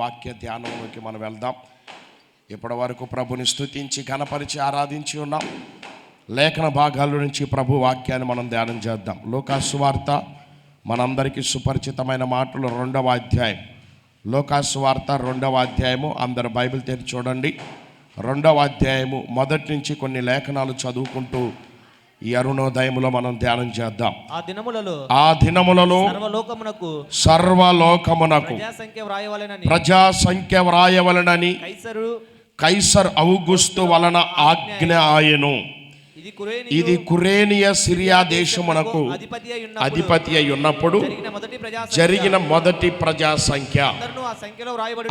వాక్య ధ్యానంలోకి మనం వెళ్దాం. ఇప్పటి వరకు ప్రభుని స్తుతించి ఘనపరిచి ఆరాధించి ఉన్నాం. లేఖన భాగాల నుంచి ప్రభు వాక్యాన్ని మనం ధ్యానం చేద్దాం. లూకాసు సువార్త మనందరికీ సుపరిచితమైన మాటలు 2వ అధ్యాయం. లూకాసు సువార్త 2వ అధ్యాయము. అందరు బైబిల్ తెరిచి చూడండి. 2వ అధ్యాయము మొదటి నుంచి కొన్ని లేఖనాలు చదువుకుంటూ ఈ అరుణోదయములో మనం ధ్యానం చేద్దాం. ఆ దినములలో సర్వలోకమునకు ప్రజా సంఖ్య వ్రాయవలెనని కైసర్ ఔగుస్తు వలన ఆజ్ఞ ఆయను. ఇది కురేనియ సిరియా దేశమునకు అధిపతి అయి ఉన్నప్పుడు జరిగిన మొదటి ప్రజా సంఖ్య.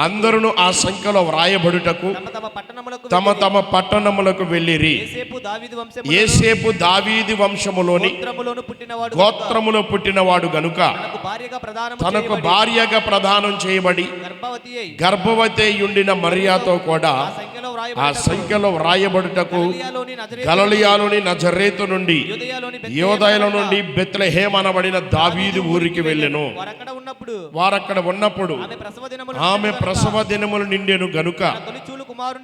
అందరూ ఆ సంఖ్యలో వ్రాయబడుటకు తమ తమ పట్టణములకు వెళ్ళిరి. యేసేపు దావీదు వంశములోని గోత్రములో పుట్టినవాడు గనుక తనకు భార్యగా ప్రదానం చేయబడి గర్భవతి ఉండిన మరియాతో కూడా ఆ సంఖ్యలో వ్రాయబడుటకు గలిలయలోని నజరేతు నుండి యూదయలో నుండి బెత్లెహేము అనబడిన దావీదు ఊరికి వెళ్ళెను. వారక్కడ ఉన్నప్పుడు ఆమె ప్రసవ దినములు నిండెను గనుక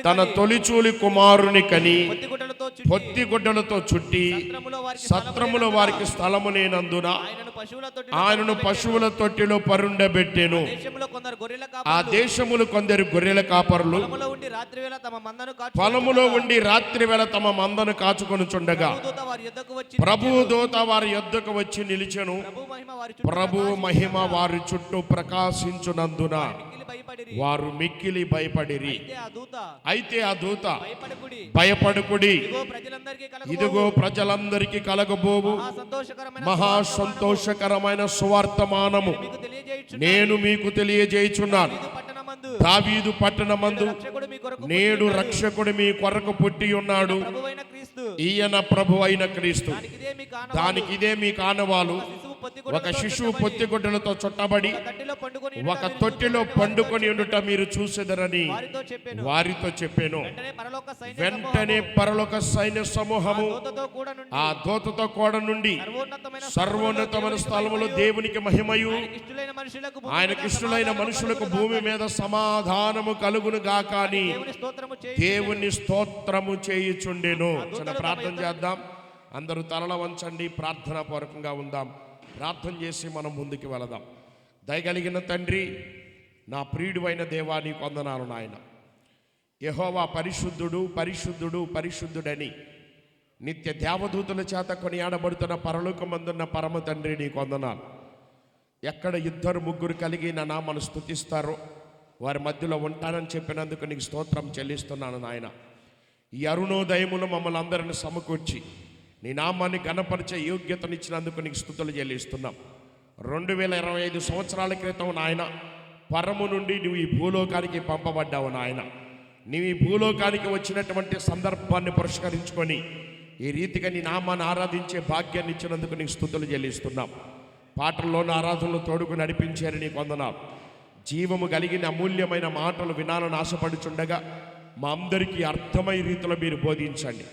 తన తొలిచూలి కుమారుని కని పొత్తిగుడ్డలతో చుట్టి సత్రములో వారికి స్థలము లేనందున ఆయనను పశువుల తొట్టిలో పరుండబెట్టెను. ఆ దేశములు కొందరు గొర్రెల కాపరులు పొలములో ఉండి రాత్రి వేళ తమ మందను కాచుకొనుచుండగా ప్రభువు దూత వారి యొద్దకు వచ్చి నిలిచెను. ప్రభువు మహిమ వారి చుట్టూ ప్రకాశించునందున వారు మిక్కిలి భయపడిరి. అయితే ఆ దూత భయపడుకుడి, ఇదిగో ప్రజలందరికీ కలగబోవు మహా సంతోషకరమైన సువార్తమానము నేను మీకు తెలియజేయుచున్నాను. దావీదు పట్టణమందు నేడు రక్షకుడు మీ కొరకు పుట్టి ఉన్నాడు. ఈయన ప్రభు అయిన క్రీస్తు. దానికి ఇదే మీ కానవాలు. ఒక శిశువు పొత్తిగుడ్డలతో చుట్టబడి ఒక తొట్టిలో పండుకొని ఉండుట మీరు చూసెదరని వారితో చెప్పాను. వెంటనే పరలోక సైన్య సమూహము ఆ దూతతో కూడా నుండి సర్వోన్నతమైన స్థలములో దేవునికి మహిమయు ఆయనకి ఇష్టలైన మనుషులకు భూమి మీద సమాధానము కలుగును గాక అని దేవుని స్తోత్రము చేయుచుండెను. చిన్న ప్రార్థన చేద్దాం. అందరూ తలల వంచండి, ప్రార్థనా పూర్వకంగా ఉందాం. ప్రార్థన చేసి మనం ముందుకు వెళదాం. దయగలిగిన తండ్రి, నా ప్రియుడైన దేవా, నీకు వందనాలు నాయన. యెహోవా పరిశుద్ధుడు పరిశుద్ధుడు పరిశుద్ధుడని నిత్య దేవదూతల చేత కొనియాడబడుతున్న పరలోకమందున్న పరమ తండ్రి, నీకు వందనాలు. ఎక్కడ 2-3 కలిగి నా నామను స్తుతిస్తారో వారి మధ్యలో ఉంటానని చెప్పినందుకు నీకు స్తోత్రం చెల్లిస్తున్నాను నాయన. ఈ అరుణోదయమును మమ్మల్ని అందరిని సమకూర్చి నీ నామాన్ని ఘనపరిచే యోగ్యతనిచ్చినందుకు నీకు స్తుతులు చెల్లిస్తున్నాం. 2025 సంవత్సరాల క్రితం నాయన పరము నుండి నువ్వు ఈ భూలోకానికి పంపబడ్డావు నాయన. నీవు ఈ భూలోకానికి వచ్చినటువంటి సందర్భాన్ని పురస్కరించుకొని ఈ రీతిగా నీ నామాన్ని ఆరాధించే భాగ్యాన్ని ఇచ్చినందుకు నీకు స్తుతులు చెల్లిస్తున్నాం. పాటల్లోని ఆరాధనలు తోడుకు నడిపించారు, నీకు వందనాలు. జీవము కలిగిన అమూల్యమైన మాటలు వినాలని ఆశపడుచుండగా మా అందరికీ అర్థమయ్యే రీతిలో మీరు బోధించండి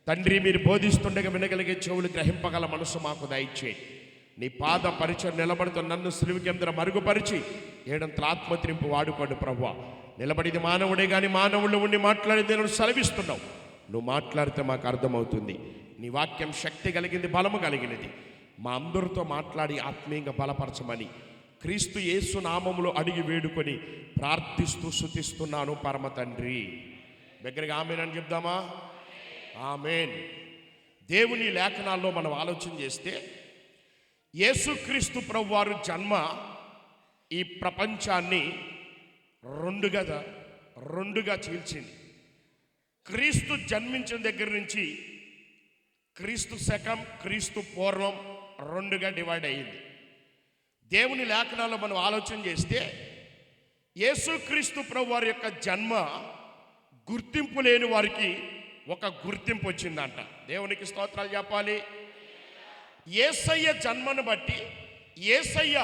తండ్రి. మీరు బోధిస్తుండగా వినగలిగే చెవులు గ్రహింపగల మనసు మాకు దయచేయండి. నీ పాద పరిచయం నిలబడుతున్న నన్ను సిలువ కింద మరుగుపరిచి ఏడంతల ఆత్మత్రింపు వాడుకోండి ప్రభువా. నిలబడిది మానవుడే కానీ మానవుళ్ళు ఉండి మాట్లాడింది నేను సెలవిస్తున్నావు. నువ్వు మాట్లాడితే మాకు అర్థమవుతుంది. నీ వాక్యం శక్తి కలిగింది, బలము కలిగినది. మా అందరితో మాట్లాడి ఆత్మీయంగా బలపరచమని క్రీస్తు యేసు నామములో అడిగి వేడుకొని ప్రార్థిస్తూ స్తుతిస్తున్నాను పరమ తండ్రి. దగ్గరగా ఆమేన్ అని చెప్దామా? ఆమేన్. దేవుని లేఖనాల్లో మనం ఆలోచన చేస్తే యేసుక్రీస్తు ప్రభువారు జన్మ ఈ ప్రపంచాన్ని రెండుగా చీల్చింది. క్రీస్తు జన్మించిన దగ్గర నుంచి క్రీస్తు శకం క్రీస్తు పూర్వం 2గా డివైడ్ అయ్యింది. దేవుని లేఖనాల్లో మనం ఆలోచన చేస్తే యేసుక్రీస్తు ప్రభువారి యొక్క జన్మ గుర్తింపు లేని వారికి ఒక గుర్తింపు వచ్చిందంట. దేవునికి స్తోత్రాలు చెప్పాలి. యేసయ్య జన్మను బట్టి, యేసయ్య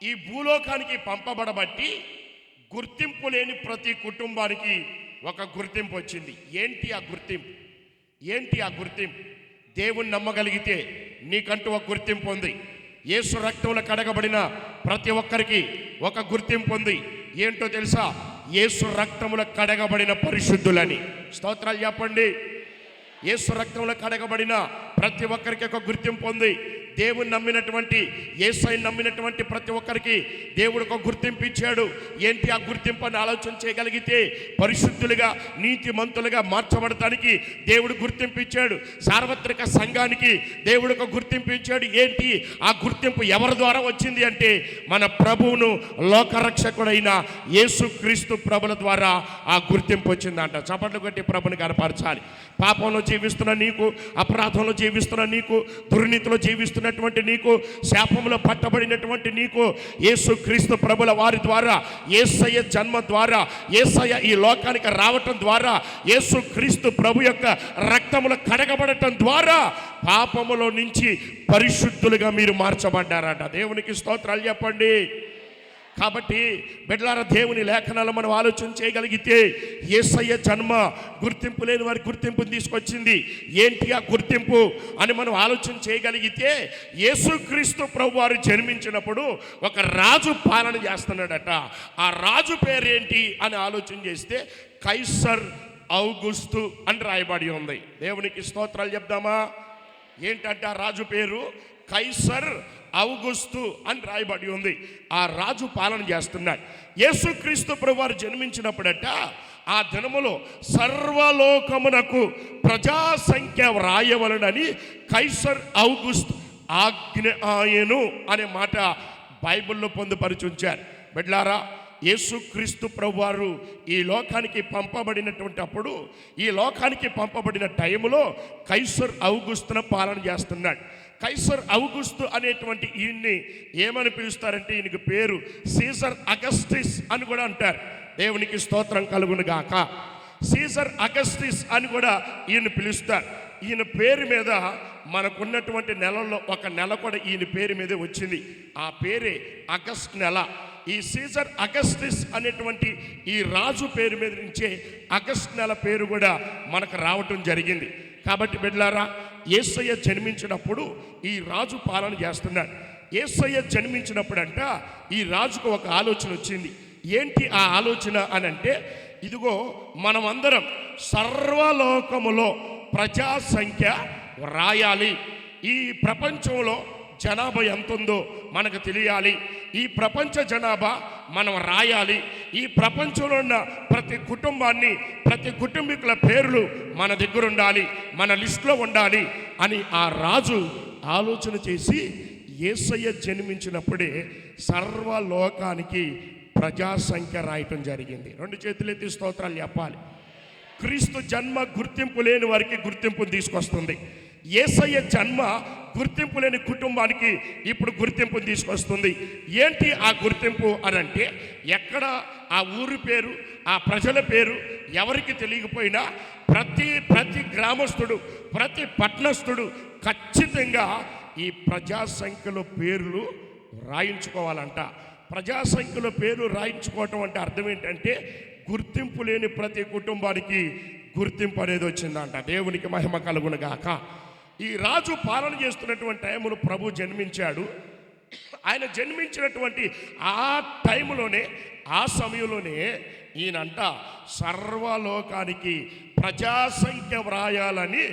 ఈ భూలోకానికి పంపబడబట్టి గుర్తింపు లేని ప్రతి కుటుంబానికి ఒక గుర్తింపు వచ్చింది. ఏంటి ఆ గుర్తింపు? దేవుని నమ్మగలిగితే నీకంటూ ఒక గుర్తింపు ఉంది. యేసు రక్తంలో కడగబడిన ప్రతి ఒక్కరికి ఒక గుర్తింపు ఉంది. ఏంటో తెలుసా? యేసు రక్తములో కడగబడిన పరిశుద్ధులని. స్తోత్రాలు చెప్పండి. యేసు రక్తంలో కడగబడిన ప్రతి ఒక్కరికి ఒక గుర్తింపు ఉంది. దేవుని నమ్మినటువంటి, యేసయ్యను నమ్మినటువంటి ప్రతి ఒక్కరికి దేవుడు ఒక గుర్తింపు ఇచ్చాడు. ఏంటి ఆ గుర్తింపు అని ఆలోచన చేయగలిగితే పరిశుద్ధులుగా, నీతిమంతులుగా మార్చబడటానికి దేవుడు గుర్తింపు ఇచ్చాడు. సార్వత్రిక సంఘానికి దేవుడు ఒక గుర్తింపు ఇచ్చాడు. ఏంటి ఆ గుర్తింపు? ఎవరి ద్వారా వచ్చింది అంటే మన ప్రభువును, లోకరక్షకుడైన యేసుక్రీస్తు ప్రభుల ద్వారా ఆ గుర్తింపు వచ్చిందంట. చప్పట్లు కొట్టి ప్రభుని కనపరచాలి. పాపంలో జీవిస్తున్న నీకు, అపరాధంలో జీవిస్తున్న నీకు, దుర్నీతిలో జీవిస్తున్నటువంటి నీకు, శాపంలో పట్టబడినటువంటి నీకు యేసుక్రీస్తు ప్రభుల వారి ద్వారా, యేసయ్య జన్మ ద్వారా, యేసయ్య ఈ లోకానికి రావటం ద్వారా, యేసుక్రీస్తు ప్రభు యొక్క రక్తములో కడగబడటం ద్వారా పాపములో నుంచి పరిశుద్ధులుగా మీరు మార్చబడ్డారట. దేవునికి స్తోత్రాలు చెప్పండి. కాబట్టి బిడ్డలారా, దేవుని లేఖనాలు మనం ఆలోచన చేయగలిగితే యేసయ్య జన్మ గుర్తింపు లేని వారి గుర్తింపుని తీసుకొచ్చింది. ఏంటి ఆ గుర్తింపు అని మనం ఆలోచన చేయగలిగితే, యేసుక్రీస్తు ప్రభు వారు జన్మించినప్పుడు ఒక రాజు పాలన చేస్తున్నాడట. ఆ రాజు పేరేంటి అని ఆలోచన చేస్తే కైసర్ ఔగుస్తు అని రాయబడి ఉంది. దేవునికి స్తోత్రాలు చెప్దామా? ఏంటంటే ఆ రాజు పేరు కైసర్ ఔగుస్తు అని రాయబడి ఉంది. ఆ రాజు పాలన చేస్తున్నాడు. యేసుక్రీస్తు ప్రభు వారు జన్మించినప్పుడట ఆ దినములో సర్వలోకమునకు ప్రజాసంఖ్య వ్రాయవలనని కైసర్ ఔగుస్తు ఆజ్ఞ ఆయను అనే మాట బైబిల్లో పొందుపరిచుంచారు. బిడ్డలారా, యేసుక్రీస్తు ప్రభు వారు ఈ లోకానికి పంపబడినటువంటి అప్పుడు, ఈ లోకానికి పంపబడిన టైంలో కైసర్ ఔగుస్తును పాలన చేస్తున్నాడు. కైసర్ ఔగుస్తు అనేటువంటి ఈయన్ని ఏమని పిలుస్తారంటే, ఈయనకి పేరు సీజర్ అగస్టిస్ అని కూడా అంటారు. దేవునికి స్తోత్రం కలుగును గాక. సీజర్ అగస్టిస్ అని కూడా ఈయన పిలుస్తారు. ఈయన పేరు మీద మనకున్నటువంటి నెలల్లో ఒక నెల కూడా ఈయన పేరు మీదే వచ్చింది. ఆ పేరే ఆగస్ట్ నెల. ఈ సీజర్ అగస్టిస్ అనేటువంటి ఈ రాజు పేరు మీద నుంచే ఆగస్ట్ నెల పేరు కూడా మనకు రావటం జరిగింది. కాబట్టి బిడ్డలారా, యేసయ్య జన్మించినప్పుడు ఈ రాజు పాలన చేస్తున్నాడు. యేసయ్య జన్మించినప్పుడంట ఈ రాజుకు ఒక ఆలోచన వచ్చింది. ఏంటి ఆ ఆలోచన అని అంటే, ఇదిగో మనమందరం సర్వలోకములో ప్రజాసంఖ్య రాయాలి. ఈ ప్రపంచంలో జనాభా ఎంత ఉందో మనకు తెలియాలి. ఈ ప్రపంచ జనాభా మనం రాయాలి. ఈ ప్రపంచంలో ఉన్న ప్రతి కుటుంబాన్ని, ప్రతి కుటుంబీకుల పేర్లు మన దగ్గర ఉండాలి, మన లిస్టులో ఉండాలి అని ఆ రాజు ఆలోచన చేసి యేసయ్య జన్మించినప్పుడే సర్వలోకానికి ప్రజాసంఖ్య రాయటం జరిగింది. రెండు చేతులెత్తి స్తోత్రాలు చెప్పాలి. క్రీస్తు జన్మ గుర్తింపు లేని వారికి గుర్తింపును తీసుకొస్తుంది. యేసయ్య జన్మ గుర్తింపు లేని కుటుంబానికి ఇప్పుడు గుర్తింపును తీసుకొస్తుంది. ఏంటి ఆ గుర్తింపు అని అంటే, ఎక్కడ ఆ ఊరి పేరు, ఆ ప్రజల పేరు ఎవరికి తెలియకపోయినా ప్రతి గ్రామస్తుడు, ప్రతి పట్టణస్థుడు ఖచ్చితంగా ఈ ప్రజాసంఖ్యలో పేర్లు రాయించుకోవాలంట. ప్రజాసంఖ్యలో పేరు రాయించుకోవటం అంటే అర్థం ఏంటంటే, గుర్తింపు లేని ప్రతి కుటుంబానికి గుర్తింపు అనేది వచ్చిందంట. దేవునికి మహిమ కలుగును గాక. ఈ రాజు పాలన చేస్తున్నటువంటి టైంలో ప్రభు జన్మించాడు. ఆయన జన్మించినటువంటి ఆ టైంలోనే, ఆ సమయంలోనే ఈయనంట సర్వలోకానికి ప్రజాసంఖ్య వ్రాయాలని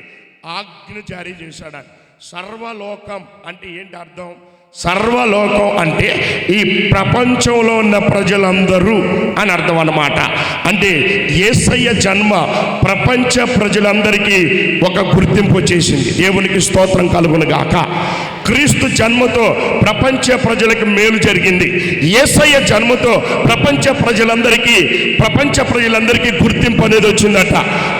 ఆజ్ఞ జారీ చేశాడు. సర్వలోకం అంటే ఏంటి అర్థం? సర్వలోకం అంటే ఈ ప్రపంచంలో ఉన్న ప్రజలందరూ అని అర్థం అన్నమాట. అంటే యేసయ్య జన్మ ప్రపంచ ప్రజలందరికీ ఒక గుర్తింపు వచ్చేసింది. దేవునికి స్తోత్రం కలుగును గాక. క్రీస్తు జన్మతో ప్రపంచ ప్రజలకు మేలు జరిగింది. యేసయ్య జన్మతో ప్రపంచ ప్రజలందరికీ గుర్తింపు అనేది వచ్చిందట.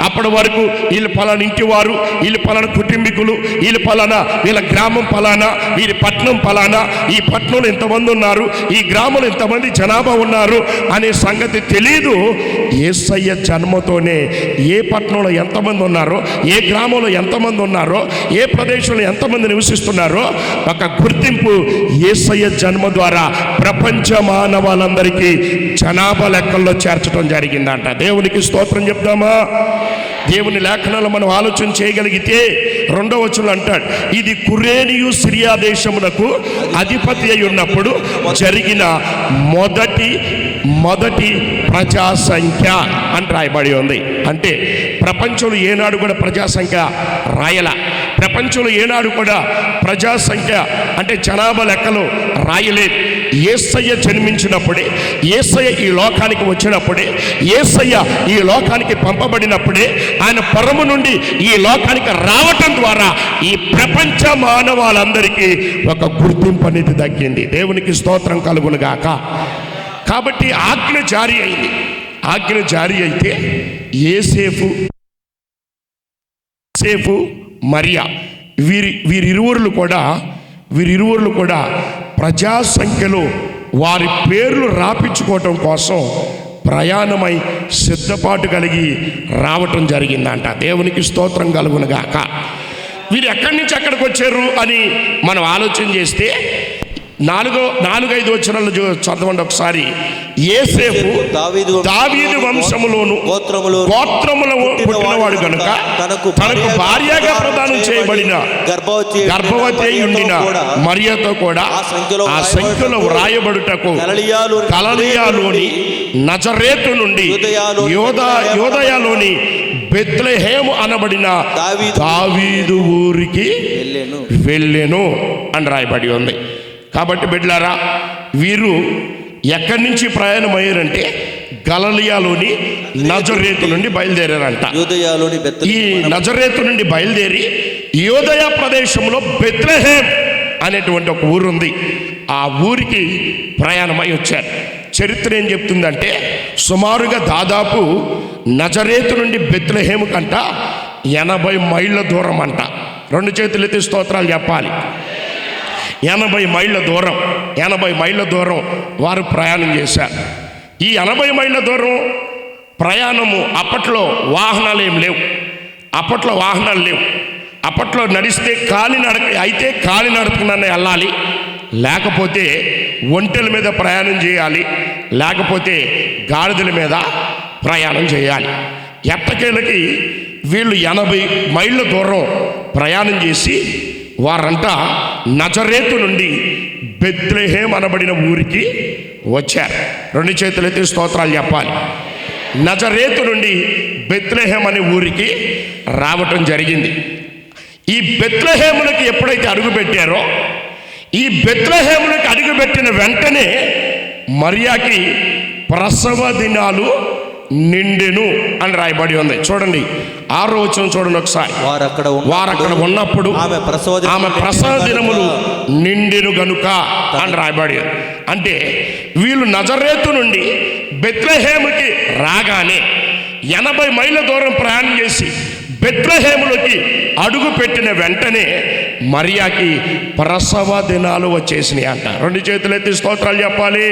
అప్పటి వరకు వీళ్ళు పలానా ఇంటి వారు, వీళ్ళు పలానా కుటుంబీకులు, వీళ్ళు పలానా, వీళ్ళ గ్రామం పలానా, వీరి పట్టణం పలానా, ఈ పట్టణంలో ఎంతమంది ఉన్నారు, ఈ గ్రామంలో ఎంతమంది జనాభా ఉన్నారు అనే సంగతి తెలీదు. యేసయ్య జన్మతోనే ఏ పట్టణంలో ఎంతమంది ఉన్నారో, ఏ గ్రామంలో ఎంతమంది ఉన్నారో, ఏ ప్రదేశంలో ఎంతమంది నివసిస్తున్నారో ఒక గుర్తింపు యేసయ్య జన్మ ద్వారా ప్రపంచ మానవాళ్ళందరికీ జనాభా లెక్కల్లో చేర్చడం జరిగిందంట. దేవునికి స్తోత్రం చెప్దామా? దేవుని లేఖనాలు మనం ఆలోచన చేయగలిగితే 2వ వచనంలో అంటాడు, ఇది కురేనియు సిరియా దేశములకు అధిపతి అయి ఉన్నప్పుడు జరిగిన మొదటి ప్రజా సంఖ్య అని రాయబడి ఉంది. అంటే ప్రపంచంలో ఏనాడు కూడా ప్రజా సంఖ్య రాయల. ప్రపంచంలో ఏనాడు కూడా ప్రజా సంఖ్య అంటే జనాభా లెక్కలు రాయలేదు. యేసయ్య జన్మించినప్పుడే, యేసయ్య ఈ లోకానికి వచ్చినప్పుడే, యేసయ్య ఈ లోకానికి పంపబడినప్పుడే, ఆయన పరము నుండి ఈ లోకానికి రావటం ద్వారా ఈ ప్రపంచ మానవాళ్ళందరికీ ఒక గుర్తింపు అనేది దక్కింది. దేవునికి స్తోత్రం కలుగును గాక. కాబట్టి ఆజ్ఞ జారీ అయింది. ఆజ్ఞ జారీ అయితే యోసేపు మరియా వీరిరువురు కూడా ప్రజా సంఖ్యలో వారి పేర్లు రాపించుకోవటం కోసం ప్రయాణమై సిద్ధపాటు కలిగి రావటం జరిగిందంట. దేవునికి స్తోత్రం కలుగునుగాక. వీరు ఎక్కడి నుంచి ఎక్కడికి వచ్చారు అని మనం ఆలోచన చేస్తే 4-5 వచనాలు చదవండి ఒకసారి. యేసేపు దావీదు వంశములోను గోత్రములో పుట్టినవాడు కనుక తనకు భార్యగా ప్రదానం చేయబడిన గర్భవతి అయి ఉండిన మరియతో కూడా ఆ సంఖ్యలో వ్రాయబడుటకు గలిలయలోని నజరేతు నుండి యోదయలోని బెత్లెహేము అనబడిన దావీదు ఊరికి వెళ్ళెను అని రాయబడి ఉంది. కాబట్టి బిడ్డలారా, వీరు ఎక్కడి నుంచి ప్రయాణం అయ్యారంటే గలిలయలోని నజరేతు నుండి బయలుదేరారంట. ఈ నజరేతు నుండి బయలుదేరి యోదయ ప్రదేశంలో బెత్లెహేం అనేటువంటి ఒక ఊరు ఉంది. ఆ ఊరికి ప్రయాణమై వచ్చారు. చరిత్ర ఏం చెప్తుందంటే సుమారుగా దాదాపు నజరేతు నుండి బెత్లెహేము కంట 80 మైళ్ళ దూరం అంట. 2 చేతులు ఎత్తి స్తోత్రాలు చెప్పాలి. 80 మైళ్ళ దూరం వారు ప్రయాణం చేశారు. ఈ 80 మైళ్ళ దూరం ప్రయాణము అప్పట్లో వాహనాలు ఏం లేవు. అప్పట్లో నడిస్తే కాలినడకన వెళ్ళాలి, లేకపోతే ఒంటెల మీద ప్రయాణం చేయాలి, లేకపోతే గాడిదల మీద ప్రయాణం చేయాలి. ఎట్టకేలకి వీళ్ళు 80 మైళ్ళ దూరం ప్రయాణం చేసి వారంతా నజరేతు నుండి బెత్లెహేం అనబడిన ఊరికి వచ్చారు. 2 చేతులు ఎత్తి స్తోత్రాలు చెప్పాలి. నజరేతు నుండి బెత్లెహేం అనే ఊరికి రావటం జరిగింది. ఈ బెత్లెహేములకి ఎప్పుడైతే అడుగుపెట్టారో, ఈ బెత్లెహేములకి అడుగుపెట్టిన వెంటనే మరియాకి ప్రసవ దినాలు నిండెను అని రాయబడి ఉంది. చూడండి 6వ వచనం చూడండి ఒకసారి. వారు అక్కడ ఉన్నప్పుడు ఆమె ప్రసవ దినములు నిండెను గనుక అని రాయబడి. అంటే వీళ్ళు నజరేతు నుండి బెత్లెహేముకి రాగానే 80 మైళ్ళ దూరం ప్రయాణం చేసి బెత్లెహేములోకి అడుగు పెట్టిన వెంటనే మరియాకి ప్రసవ దినాలు వచ్చేసినాయి అంట. 2 చేతులు ఎత్తి స్తోత్రాలు చెప్పాలి,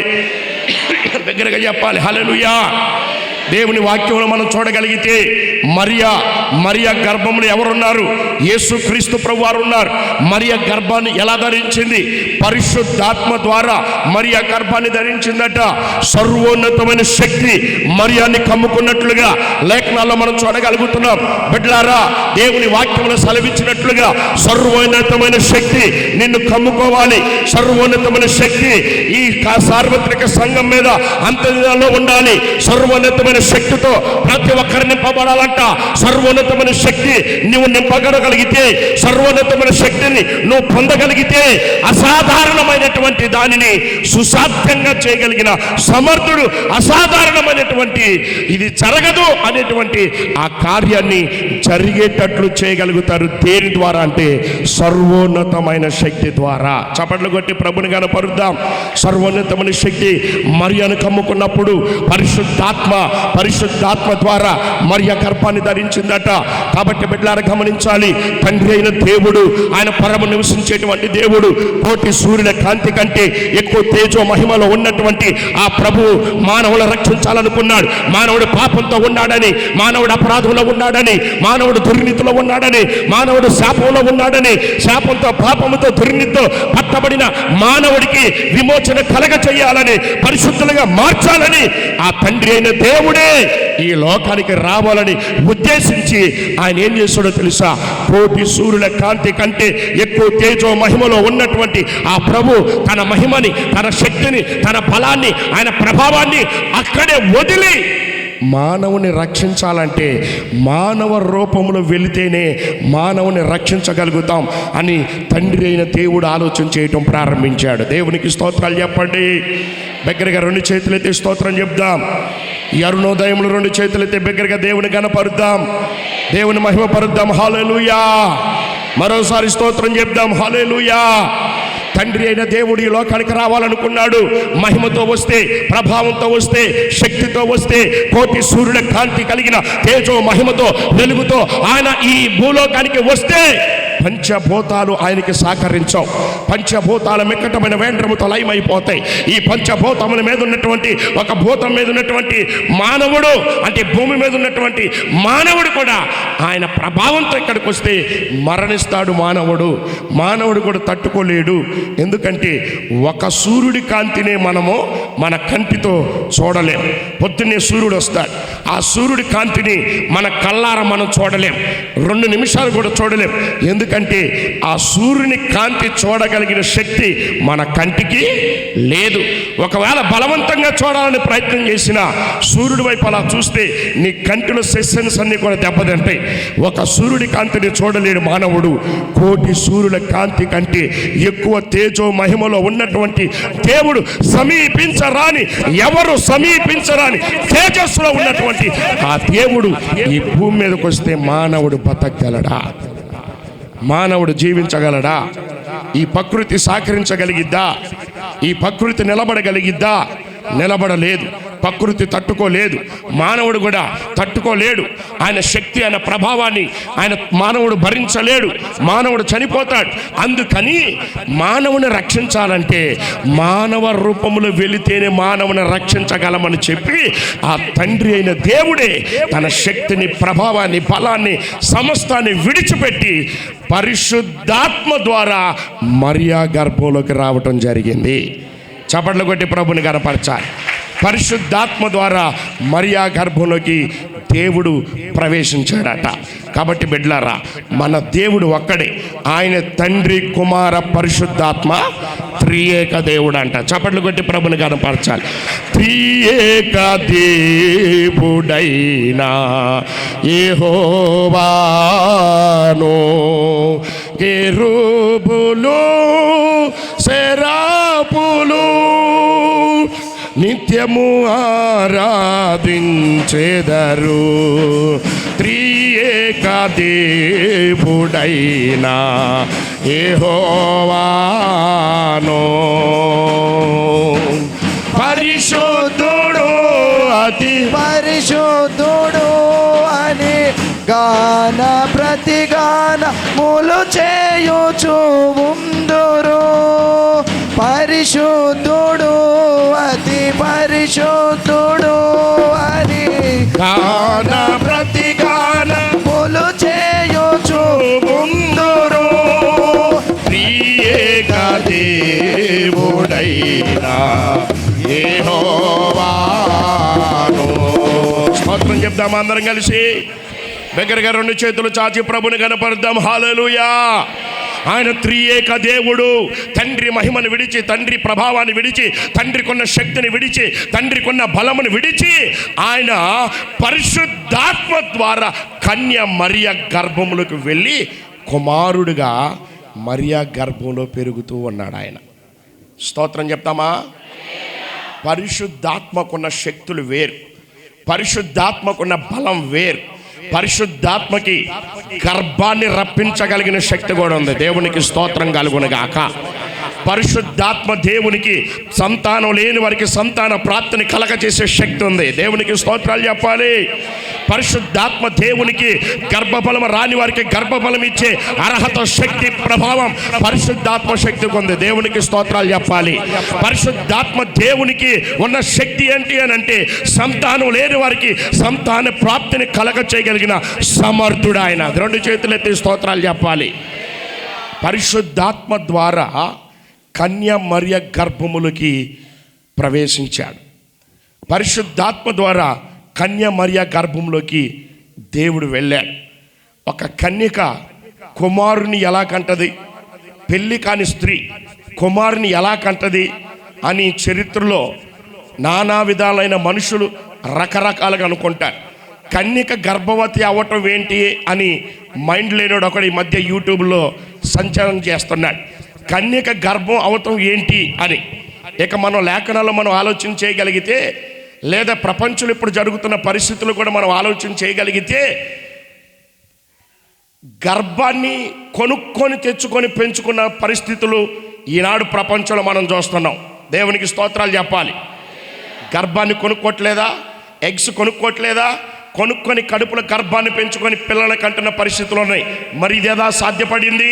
దగ్గరగా చెప్పాలి. హల్లెలూయా. దేవుని వాక్యంలో మనం చూడగలిగితే మరియా గర్భంలో ఎవరున్నారు? యేసుక్రీస్తు ప్రభువారు ఉన్నారు. మరియా గర్భాన్ని ఎలా ధరించింది? పరిశుద్ధాత్మ ద్వారా మరియా గర్భాన్ని ధరించిందట. సర్వోన్నతమైన శక్తి మరియాన్ని కమ్ముకున్నట్లుగా లేఖనాల్లో మనం చూడగలుగుతున్నాం. బిడ్డలారా, దేవుని వాక్యంలో సెలవిచ్చినట్లుగా సర్వోన్నతమైన శక్తి నిన్ను కమ్ముకోవాలి. సర్వోన్నతమైన శక్తి ఈ సార్వత్రిక సంఘం మీద అంత్యదినాల్లో ఉండాలి. సర్వోన్నతమైన శక్తితో ప్రతి ఒక్కరిని నింపబడాలంట. సర్వోన్నతమైన శక్తి నువ్వు నింపగలగలిగితే, సర్వోన్నతమైన శక్తిని నువ్వు పొందగలిగితే, అసాధారణమైనటువంటి దానిని సుసాధ్యంగా చేయగలిగిన సమర్థుడు, అసాధారణమైనటువంటి ఇది జరగదు అనేటువంటి ఆ కార్యాన్ని జరిగేటట్లు చేయగలుగుతారు. దేని ద్వారా అంటే సర్వోన్నతమైన శక్తి ద్వారా. చప్పట్లు కొట్టి ప్రభుని కనపరుద్దాం. సర్వోన్నతమైన శక్తి మరియను కమ్ముకున్నప్పుడు పరిశుద్ధాత్మ పరిశుద్ధాత్మ ద్వారా మరియ గర్భాన్ని ధరించిందట. కాబట్టి బిడ్డలారా గమనించాలి, తండ్రి అయిన దేవుడు, ఆయన పరమ నివసించేటువంటి దేవుడు, కోటి సూర్యుల కాంతి కంటే ఎక్కువ తేజో మహిమలో ఉన్నటువంటి ఆ ప్రభు మానవుల రక్షించాలనుకున్నాడు. మానవుడు పాపంతో ఉన్నాడని, మానవుడు అపరాధంలో ఉన్నాడని, మానవుడు దుర్నీతిలో ఉన్నాడని, మానవుడు శాపంలో ఉన్నాడని, శాపంతో పాపముతో దుర్నీతితో పట్టబడిన మానవుడికి విమోచన కలగ చేయాలని, పరిశుద్ధులుగా మార్చాలని ఆ తండ్రి అయిన దేవుడే ఈ లోకానికి రావాలని ఉద్దేశించి ఆయన ఏం చేస్తాడో తెలుసా? కోటి సూర్యుల కాంతి కంటే ఎక్కువ తేజో మహిమలో ఉన్నటువంటి ఆ ప్రభు తన మహిమని, తన శక్తిని, తన బలాన్ని, ఆయన ప్రభావాన్ని అక్కడే వదిలి మానవుని రక్షించాలంటే మానవ రూపంలో వెళితేనే మానవుని రక్షించగలుగుతాం అని తండ్రి అయిన దేవుడు ఆలోచన చేయటం ప్రారంభించాడు. దేవునికి స్తోత్రాలు చెప్పండి. బిగ్గరగా 2 చేతులైతే స్తోత్రం చెప్దాం. ఈ అరుణోదయంలో 2 చేతులైతే బిగ్గరగా దేవుని గణపరుద్దాం, దేవుని మహిమపరుద్దాం. హల్లెలూయా. మరోసారి స్తోత్రం చెప్దాం. హల్లెలూయా. తండ్రి అయిన దేవుడు ఈ లోకానికి రావాలనుకున్నాడు. మహిమతో వస్తే, ప్రభావంతో వస్తే, శక్తితో వస్తే, కోటి సూర్యుల కాంతి కలిగిన తేజో మహిమతో, వెలుగుతో ఆయన ఈ భూలోకానికి వస్తే పంచభూతాలు ఆయనకి సహకరించవు. పంచభూతాల మిక్కటమైన వేంద్రముతో లయమైపోతాయి. ఈ పంచభూతముల మీద ఉన్నటువంటి, ఒక భూతం మీద ఉన్నటువంటి మానవుడు, అంటే భూమి మీద ఉన్నటువంటి మానవుడు కూడా ఆయన ప్రభావంతో ఇక్కడికి వస్తే మరణిస్తాడు. మానవుడు కూడా తట్టుకోలేడు. ఎందుకంటే ఒక సూర్యుడి కాంతినే మనము మన కంటితో చూడలేం. పొద్దున్నే సూర్యుడు వస్తాడు, ఆ సూర్యుడి కాంతిని మన కళ్ళారా మనం చూడలేం, 2 నిమిషాలు కూడా చూడలేం. ఎందుకంటే ఆ సూర్యుని కాంతి చూడగలిగిన శక్తి మన కంటికి లేదు. ఒకవేళ బలవంతంగా చూడాలని ప్రయత్నం చేసినా సూర్యుడి వైపు అలా చూస్తే నీ కంటిలో సెషన్స్ అన్ని కూడా దెబ్బతింటాయి. ఒక సూర్యుడి కాంతిని చూడలేడు మానవుడు. కోటి సూర్యుల కాంతి కంటే ఎక్కువ తేజో మహిమలో ఉన్నటువంటి దేవుడు, ఎవరు సమీపించరాని తేజస్సులో ఉన్నటువంటి ఆ దేవుడు ఈ భూమి మీదకి వస్తే మానవుడు బతకగలడా? మానవుడు జీవించగలడా? ఈ ప్రకృతి సహకరించగలిగిద్దా? ఈ ప్రకృతి నిలబడగలిగిద్దా? నిలబడలేదు. ప్రకృతి తట్టుకోలేదు, మానవుడు కూడా తట్టుకోలేడు. ఆయన శక్తి, ఆయన ప్రభావాన్ని మానవుడు భరించలేడు. మానవుడు చనిపోతాడు. అందుకని మానవుని రక్షించాలంటే మానవ రూపంలో వెళితేనే మానవుని రక్షించగలమని చెప్పి ఆ తండ్రి అయిన దేవుడే తన శక్తిని, ప్రభావాన్ని, బలాన్ని, సమస్తాన్ని విడిచిపెట్టి పరిశుద్ధాత్మ ద్వారా మరియా గర్భంలోకి రావటం జరిగింది. చప్పట్లు కొట్టి ప్రభుని కనపరచాలి. పరిశుద్ధాత్మ ద్వారా మరియా గర్భంలోకి దేవుడు ప్రవేశించాడట. కాబట్టి బిడ్డలారా, మన దేవుడు ఒక్కడే. ఆయన తండ్రి, కుమార, పరిశుద్ధాత్మ త్రియేక దేవుడు అంట. చప్పట్లు కొట్టి ప్రభుని కనపరచాలి. త్రియేక దేవుడైనా యెహోవాను కెరూబులు సెరాపులు నిత్యము ఆరాధించెదరు. త్రియేక దేవుడైనా యెహోవాను పరిశుద్ధుడు, అతి పరిశుద్ధుడు అని గాన ప్రతిగానములు చేయుచు ఉందురు. పరిశుద్ధుడు, అతి పరిశుద్ధుడు అని గాన ప్రతిగానములు చేయుచు ఉందురు. త్రియేక దేవుడైనా యెహోవాను. స్తోత్రం చెప్దాం అందరం కలిసి. దగ్గరగా 2 చేతులు చాచి ప్రభుని కనపడదాం. హల్లెలూయా. ఆయన త్రియేక దేవుడు. తండ్రి మహిమను విడిచి, తండ్రి ప్రభావాన్ని విడిచి, తండ్రికున్న శక్తిని విడిచి, తండ్రికున్న బలమును విడిచి ఆయన పరిశుద్ధాత్మ ద్వారా కన్య మరియ గర్భములకు వెళ్ళి కుమారుడుగా మరియా గర్భంలో పెరుగుతూ ఉన్నాడు ఆయన. స్తోత్రం చెప్తామా? పరిశుద్ధాత్మకున్న శక్తులు వేరు, పరిశుద్ధాత్మకున్న బలం వేరు. పరిశుద్ధాత్మకి గర్భాన్ని రప్పించగలిగిన శక్తి కూడా ఉంది. దేవునికి స్తోత్రం కలుగునుగాక. పరిశుద్ధాత్మ దేవునికి సంతానం లేని వారికి సంతాన ప్రాప్తిని కలగజేసే శక్తి ఉంది. దేవునికి స్తోత్రాలు చెప్పాలి. పరిశుద్ధాత్మ దేవునికి గర్భఫలం రాని వారికి గర్భఫలం ఇచ్చే అర్హత, శక్తి, ప్రభావం పరిశుద్ధాత్మ శక్తికి ఉంది. దేవునికి స్తోత్రాలు చెప్పాలి. పరిశుద్ధాత్మ దేవునికి ఉన్న శక్తి ఏంటి అని అంటే సంతానం లేని వారికి సంతాన ప్రాప్తిని కలగ చేయగలిగిన సమర్థుడు ఆయన. రెండు చేతులు ఎత్తి స్తోత్రాలు చెప్పాలి. పరిశుద్ధాత్మ ద్వారా కన్య మరియ గర్భములకి ప్రవేశించాడు. పరిశుద్ధాత్మ ద్వారా కన్య మరియ గర్భంలోకి దేవుడు వెళ్ళాడు. ఒక కన్యక కుమారుని ఎలా కంటది, పెళ్లి కాని స్త్రీ కుమారుని ఎలా కంటది అని చరిత్రలో నానా విధాలైన మనుషులు రకరకాలుగా అనుకుంటారు. కన్యక గర్భవతి అవ్వటం ఏంటి అని మైండ్ లేనోడు ఒకడు ఈ మధ్య యూట్యూబ్లో సంచారం చేస్తున్నాడు. కన్యక గర్భం అవటం ఏంటి అని ఇక మనం లేఖనాల్లో మనం ఆలోచన చేయగలిగితే, లేదా ప్రపంచంలో ఇప్పుడు జరుగుతున్న పరిస్థితులు కూడా మనం ఆలోచన చేయగలిగితే, గర్భాన్ని కొనుక్కొని తెచ్చుకొని పెంచుకున్న పరిస్థితులు ఈనాడు ప్రపంచంలో మనం చూస్తున్నాం. దేవునికి స్తోత్రాలు చెప్పాలి. గర్భాన్ని కొనుక్కోవట్లేదా, ఎగ్స్ కొనుక్కోవట్లేదా, కొనుక్కొని కడుపులో గర్భాన్ని పెంచుకొని పిల్లల్ని కంటున్న పరిస్థితులు ఉన్నాయి. మరి ఇది ఎలా సాధ్యపడింది?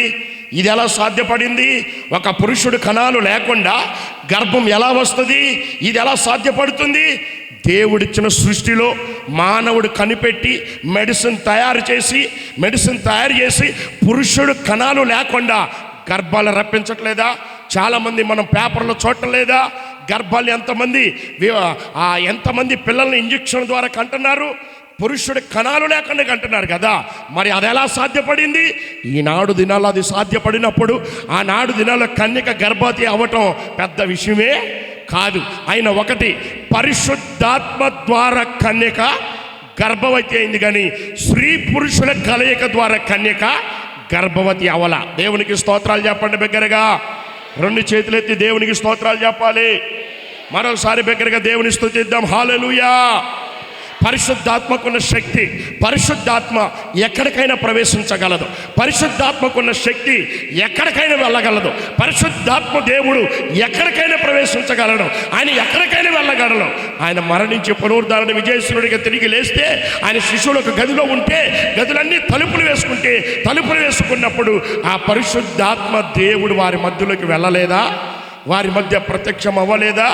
ఇది ఎలా సాధ్యపడింది? ఒక పురుషుడు కణాలు లేకుండా గర్భం ఎలా వస్తుంది? ఇది ఎలా సాధ్యపడుతుంది? దేవుడిచ్చిన సృష్టిలో మానవుడు కనిపెట్టి మెడిసిన్ తయారు చేసి పురుషుడు కణాలు లేకుండా గర్భాలు రప్పించట్లేదా? చాలామంది మనం పేపర్లో చూడలేదా? గర్భాలు ఎంతమంది పిల్లల్ని ఇంజెక్షన్ ద్వారా కంటున్నారు, పురుషుడు కణాలు లేకుండా కంటున్నారు కదా. మరి అది ఎలా సాధ్యపడింది? ఈనాడు దినాల్లో అది సాధ్యపడినప్పుడు ఆనాడు దినాల్లో కన్యక గర్భవతి అవ్వటం పెద్ద విషయమే కాదు. ఆయన ఒకటి పరిశుద్ధాత్మ ద్వారా కన్యక గర్భవతి అయింది, కానీ స్త్రీ పురుషుల కలయిక ద్వారా కన్యక గర్భవతి అవల. దేవునికి స్తోత్రాలు చెప్పండి బిగ్గరగా. రెండు చేతులెత్తి దేవునికి స్తోత్రాలు చెప్పాలి. మరోసారి బిగ్గరగా దేవుని స్తుతిద్దాం. హల్లెలూయా. పరిశుద్ధాత్మకున్న శక్తి, పరిశుద్ధాత్మ ఎక్కడికైనా ప్రవేశించగలదు. పరిశుద్ధాత్మకున్న శక్తి ఎక్కడికైనా వెళ్ళగలదు. పరిశుద్ధాత్మ దేవుడు ఎక్కడికైనా ప్రవేశించగలడు. ఆయన ఎక్కడికైనా వెళ్ళగలడు. ఆయన మరణించి పునరుద్ధరణ విజయశ్వరుడిగా తిరిగి లేస్తే ఆయన శిష్యులు ఒక గదిలో ఉంటే గదులన్నీ తలుపులు వేసుకున్నప్పుడు ఆ పరిశుద్ధాత్మ దేవుడు వారి మధ్యలోకి వెళ్ళలేదా? వారి మధ్య ప్రత్యక్షం అవ్వలేదా?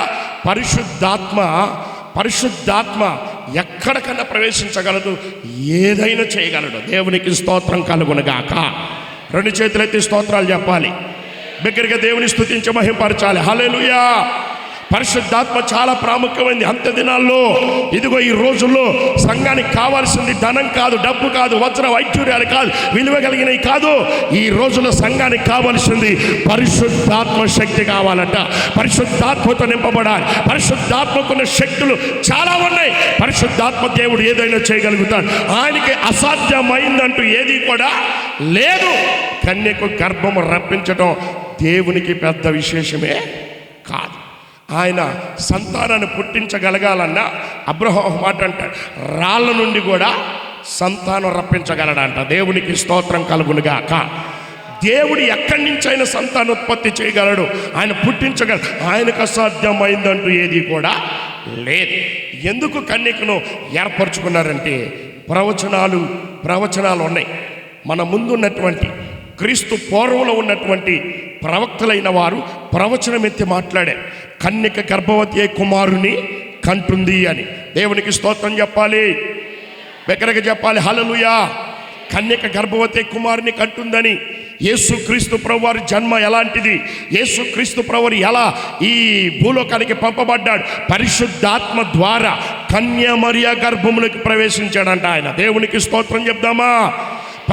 పరిశుద్ధాత్మ ఎక్కడికన్నా ప్రవేశించగలదు, ఏదైనా చేయగలడు. దేవునికి స్తోత్రం కలుగునుగాక. రెండు చేతులెత్తి స్తోత్రాలు చెప్పాలి. బిగ్గరగా దేవుని స్తుతించి మహిమపరచాలి. హల్లెలూయా. పరిశుద్ధాత్మ చాలా ప్రాముఖ్యమైనది. అంత్య దినాల్లో ఇదిగో ఈ రోజుల్లో సంఘానికి కావాల్సింది ధనం కాదు, డబ్బు కాదు, వజ్ర వైఢూర్యాలు కాదు, విలువ కలిగినవి కాదు. ఈ రోజుల్లో సంఘానికి కావాల్సింది పరిశుద్ధాత్మ శక్తి కావాలంట. పరిశుద్ధాత్మతో నింపబడాలి. పరిశుద్ధాత్మకున్న శక్తులు చాలా ఉన్నాయి. పరిశుద్ధాత్మ దేవుడు ఏదైనా చేయగలుగుతాడు. ఆయనకి అసాధ్యమైందంటూ ఏది కూడా లేదు. కన్యకు గర్భము రప్పించడం దేవునికి పెద్ద విశేషమే కాదు. ఆయన సంతానాన్ని పుట్టించగలగాలన్నా అబ్రహాము మాట అంటాడు, రాళ్ళ నుండి కూడా సంతానం రప్పించగలడంట. దేవునికి స్తోత్రం కలుగునుగాక. దేవుడు ఎక్కడి నుంచి అయినా సంతానోత్పత్తి చేయగలడు. ఆయన పుట్టించగలడు. ఆయనకు అసాధ్యమైందంటూ ఏది కూడా లేదు. ఎందుకు కన్యకను ఏర్పరచుకున్నారంటే ప్రవచనాలు ఉన్నాయి. మన ముందున్నటువంటి క్రీస్తు పూర్వంలో ఉన్నటువంటి ప్రవక్తలైన వారు ప్రవచనం ఎత్తి మాట్లాడారు. కన్యక గర్భవతి కుమారుని కంటుంది అని. దేవునికి స్తోత్రం చెప్పాలి. బిగ్గరగా చెప్పాలి. హల్లెలూయా. కన్యక గర్భవతి కుమారుని కంటుందని. యేసుక్రీస్తు ప్రభువారి జన్మ ఎలాంటిది, యేసుక్రీస్తు ప్రభువారు ఎలా ఈ భూలోకానికి పంపబడ్డాడు? పరిశుద్ధాత్మ ద్వారా కన్య మరియ గర్భములకు ప్రవేశించాడంట ఆయన. దేవునికి స్తోత్రం చెప్దామా.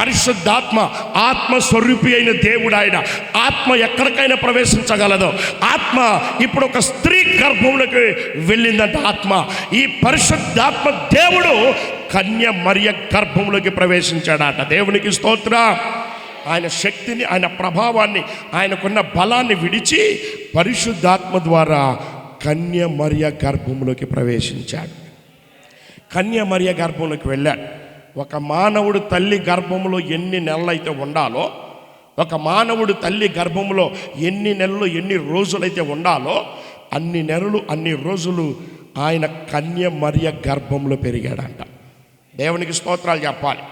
పరిశుద్ధాత్మ ఆత్మస్వరూపి అయిన దేవుడు ఆయన. ఆత్మ ఎక్కడికైనా ప్రవేశించగలదు. ఆత్మ ఇప్పుడు ఒక స్త్రీ గర్భంలోకి వెళ్ళిందంట ఆత్మ. ఈ పరిశుద్ధాత్మ దేవుడు కన్య మరియ గర్భంలోకి ప్రవేశించాడట. దేవునికి స్తోత్రం. ఆయన శక్తిని, ఆయన ప్రభావాన్ని, ఆయనకున్న బలాన్ని విడిచి పరిశుద్ధాత్మ ద్వారా కన్య మరియ గర్భంలోకి ప్రవేశించాడు. కన్య మరియ గర్భంలోకి వెళ్ళాడు. ఒక మానవుడు తల్లి గర్భంలో ఎన్ని నెలలైతే ఉండాలో ఒక మానవుడు తల్లి గర్భంలో ఎన్ని నెలలు ఎన్ని రోజులైతే ఉండాలో అన్ని నెలలు అన్ని రోజులు ఆయన కన్య మరియ గర్భంలో పెరిగాడంట. దేవునికి స్తోత్రాలు చెప్పాలి.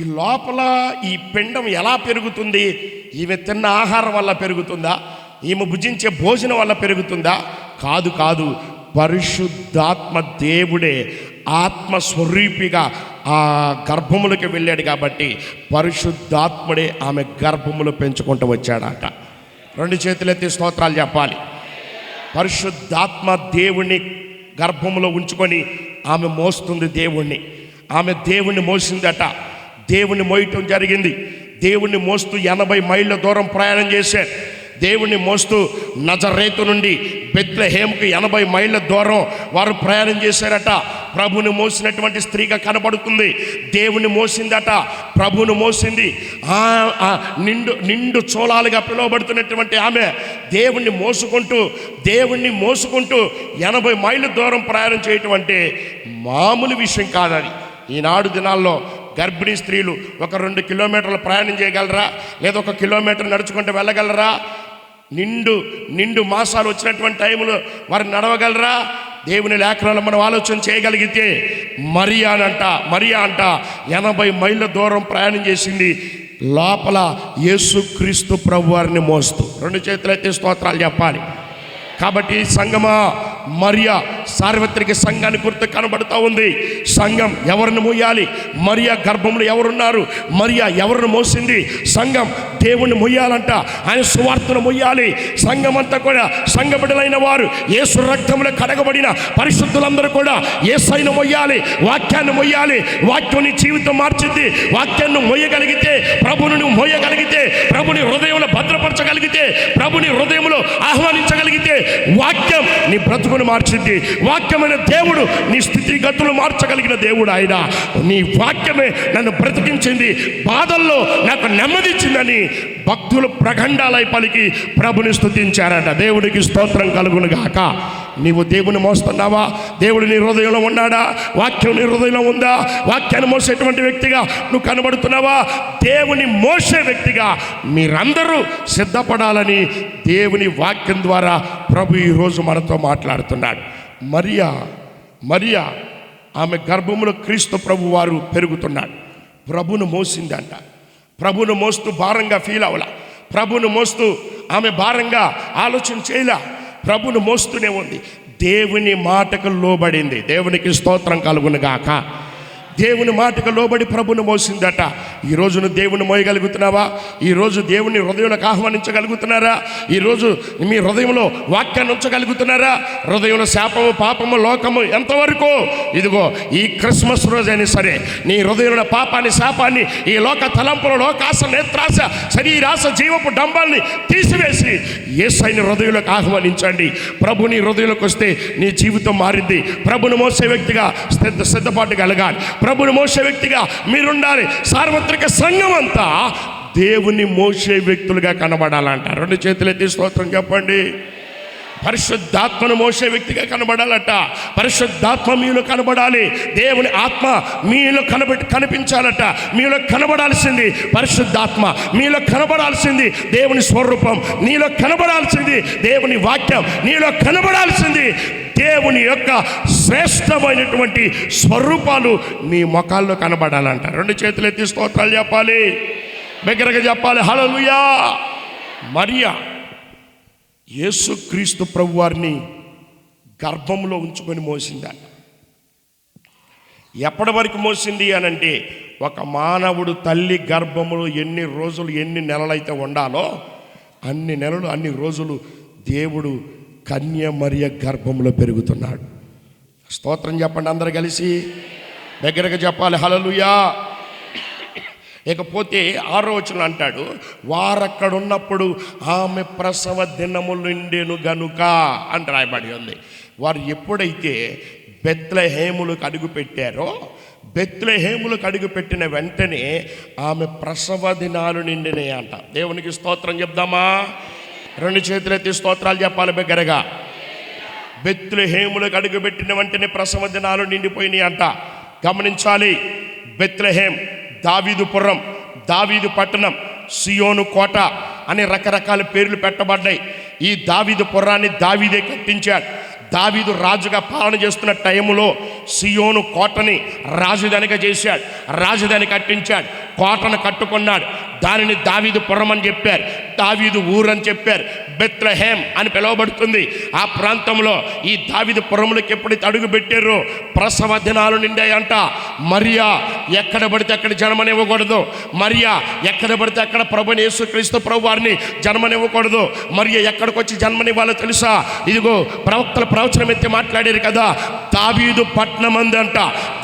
ఈ లోపల ఈ పిండం ఎలా పెరుగుతుంది? ఈమె తిన్న ఆహారం వల్ల పెరుగుతుందా? ఈమె భుజించే భోజనం వల్ల పెరుగుతుందా? కాదు కాదు, పరిశుద్ధాత్మ దేవుడే ఆత్మస్వరూపిగా ఆ గర్భములకి వెళ్ళాడు కాబట్టి పరిశుద్ధాత్ముడే ఆమె గర్భములు పెంచుకుంటూ వచ్చాడట. రెండు చేతులెత్తి స్తోత్రాలు చెప్పాలి. పరిశుద్ధాత్మ దేవుని గర్భములో ఉంచుకొని ఆమె మోస్తుంది దేవుణ్ణి. ఆమె దేవుణ్ణి మోసిందట. దేవుణ్ణి మోయటం జరిగింది. దేవుణ్ణి మోస్తూ 80 మైళ్ళ దూరం ప్రయాణం చేశారు. దేవుణ్ణి మోస్తూ నజరేతు నుండి బెత్లెహేముకు 80 మైళ్ళ దూరం వారు ప్రయాణం చేశారట. ప్రభుని మోసినటువంటి స్త్రీగా కనబడుతుంది. దేవుని మోసిందట, ప్రభుని మోసింది. నిండు చోళాలుగా పిలువబడుతున్నటువంటి ఆమె దేవుణ్ణి మోసుకుంటూ 80 మైళ్ళ దూరం ప్రయాణం చేయటం అంటే మామూలు విషయం కాదని. ఈనాడు దినాల్లో గర్భిణీ స్త్రీలు ఒక 2 కిలోమీటర్లు ప్రయాణం చేయగలరా? లేదా 1 కిలోమీటర్ నడుచుకుంటూ వెళ్ళగలరా? నిండు మాసాలు వచ్చినటువంటి టైంలో వారు నడవగలరా? దేవుని లేఖనాలు మనం ఆలోచన చేయగలిగితే మరియా అంట 80 మైళ్ళ దూరం ప్రయాణం చేసింది లోపల యేసుక్రీస్తు ప్రభు వారిని మోస్తూ. 2 చేతులైతే స్తోత్రాలు చెప్పాలి. కాబట్టి సంఘమా, మరియా సార్వత్రిక సంఘాన్ని గుర్తు కనబడుతూ ఉంది. సంఘం ఎవరిని మోయాలి? మరియా గర్భంలో ఎవరున్నారు? మరియా ఎవరిని మోసింది? సంఘం దేవుణ్ణి మొయ్యాలంట, ఆయన సువార్తను మొయ్యాలి. సంఘం అంతా కూడా సంఘ బిడ్డలైన వారు యేసు రక్తంలో కడగబడిన పరిశుద్ధులందరూ కూడా యేసయ్యను మొయ్యాలి, వాక్యాన్ని మొయ్యాలి. వాక్యం నీ జీవితం మార్చింది. వాక్యాన్ని మొయ్యగలిగితే, ప్రభుని మోయగలిగితే, ప్రభుని హృదయంలో భద్రపరచగలిగితే, ప్రభుని హృదయంలో ఆహ్వానించగలిగితే వాక్యం నీ బ్రతుకును మార్చింది. వాక్యమైన దేవుడు నీ స్థితిగతులు మార్చగలిగిన దేవుడు ఆయన. నీ వాక్యమే నన్ను బ్రతికించింది, బాధల్లో నాకు నెమ్మదిచ్చిందని భక్తులు ప్రఖండాలై పలికి ప్రభుని స్తుతించారట. దేవుడికి స్తోత్రం కలుగును గాక. నీవు దేవుని మోస్తున్నావా? దేవుడు నీ హృదయంలో ఉన్నాడా? వాక్యం నీ హృదయంలో ఉందా? వాక్యాన్ని మోసేటువంటి వ్యక్తిగా నువ్వు కనబడుతున్నావా? దేవుని మోసే వ్యక్తిగా మీరందరూ సిద్ధపడాలని దేవుని వాక్యం ద్వారా ప్రభు ఈరోజు మనతో మాట్లాడుతున్నాడు. మరియా ఆమె గర్భములో క్రీస్తు ప్రభు వారు పెరుగుతున్నాడు. ప్రభును మోసిందంట. ప్రభును మోస్తూ భారంగా ఫీల్ అవ్వాల. ప్రభును మోస్తూ ఆమె భారంగా ఆలోచన చేయలా. ప్రభును మోస్తూనే ఉంది. దేవుని మాటకు లోబడింది. దేవునికి స్తోత్రం కలుగును గాక. దేవుని మాటకు లోబడి ప్రభును మోసిందట. ఈరోజు నువ్వు దేవుని మోయగలుగుతున్నావా? ఈరోజు దేవుని హృదయంలోకి ఆహ్వానించగలుగుతున్నారా? ఈరోజు మీ హృదయంలో వాక్యాన్ని ఉంచగలుగుతున్నారా? హృదయంలో శాపము, పాపము, లోకము ఎంతవరకు? ఇదిగో ఈ క్రిస్మస్ రోజైనా సరే నీ హృదయంలో పాపాన్ని, శాపాన్ని, ఈ లోక తలంపుల, లోకాశ, నేత్రాశ, శరీరాశ, జీవపు డంబాల్ని తీసివేసి యేసయ్యని హృదయంలోకి ఆహ్వానించండి. ప్రభుని హృదయంలోకి వస్తే నీ జీవితం మారింది. ప్రభుని మోసే వ్యక్తిగా సిద్ధపాటు కలగాలి. ప్రభుని మోసే వ్యక్తిగా మీరుండాలి. సార్వత్రిక సంఘం అంతా దేవుని మోసే వ్యక్తులుగా కనబడాలంట. 2 చేతులెత్తి స్తోత్రం చెప్పండి. పరిశుద్ధాత్మను మోసే వ్యక్తిగా కనబడాలట. పరిశుద్ధాత్మ మీలో కనబడాలి. దేవుని ఆత్మ మీలో కనిపించాలట. మీలో కనబడాల్సింది పరిశుద్ధాత్మ, మీలో కనబడాల్సింది దేవుని స్వరూపం, నీలో కనబడాల్సింది దేవుని వాక్యం, నీలో కనబడాల్సింది దేవుని యొక్క శ్రేష్టమైనటువంటి స్వరూపాలు మీ ముఖాల్లో కనబడాలంట. 2 చేతులెత్తి స్తోత్రాలు చెప్పాలి. బిగ్గరగా చెప్పాలి హల్లెలూయా. మరియా యేసుక్రీస్తు ప్రభు వారిని గర్భంలో ఉంచుకొని మోసిందంట. ఎప్పటి వరకు మోసింది అనంటే, ఒక మానవుడు తల్లి గర్భములో ఎన్ని రోజులు ఎన్ని నెలలైతే ఉండాలో అన్ని నెలలు అన్ని రోజులు దేవుడు కన్య మరియ గర్భంలో పెరుగుతున్నాడు. స్తోత్రం చెప్పండి అందరు కలిసి. దగ్గరగా చెప్పాలి హల్లెలూయా. ఇకపోతే 6వ వచనం అంటాడు, వారక్కడ ఉన్నప్పుడు ఆమె ప్రసవ దినములు నిండెను గనుక అని రాయబడి ఉంది. వారు ఎప్పుడైతే బెత్లెహేములకు అడుగుపెట్టారో, బెత్లెహేములకు అడుగుపెట్టిన వెంటనే ఆమె ప్రసవ దినాలు నిండినాయి అంట. దేవునికి స్తోత్రం చెప్దామా? 2 చేతులెత్తి స్తోత్రాలు చెప్పాలి బిగ్గరగా. బెత్లెహేములకు అడుగుపెట్టిన వెంటనే ప్రసవ దినాలు నిండిపోయినాయి అంట. గమనించాలి, బెత్లెహేం దావీదు పురం, దావీదు పట్టణం సియోను కోట అని రకరకాల పేర్లు పెట్టబడ్డాయి. ఈ దావీదు పుర్రాన్ని దావీదే కట్టించాడు. దావీదు రాజుగా పాలన చేస్తున్న టైములో సియోను కోటని రాజధానిగా చేశాడు, రాజధాని కట్టించాడు, కోటను కట్టుకున్నాడు. దానిని దావీదు పురం అని చెప్పారు, దావీదు ఊరని చెప్పారు. బెత్లెహేం అని పిలువబడుతుంది. ఆ ప్రాంతంలో ఈ దావీదు పురములకు ఎప్పుడైతే అడుగు పెట్టారో ప్రసవ దినాలు నిండాయంట. మరియా ఎక్కడ పడితే అక్కడ జన్మనివ్వకూడదు. మరియా ఎక్కడ పడితే అక్కడ ప్రభుని యేసుక్రీస్తు ప్రభు వారిని జన్మనివ్వకూడదు. మరియా ఎక్కడికి వచ్చి జన్మనివ్వాలో తెలుసా? ఇదిగో ప్రవక్తల ప్రవచనం ఎత్తి మాట్లాడారు కదా, దావీదు పట్నమందంట,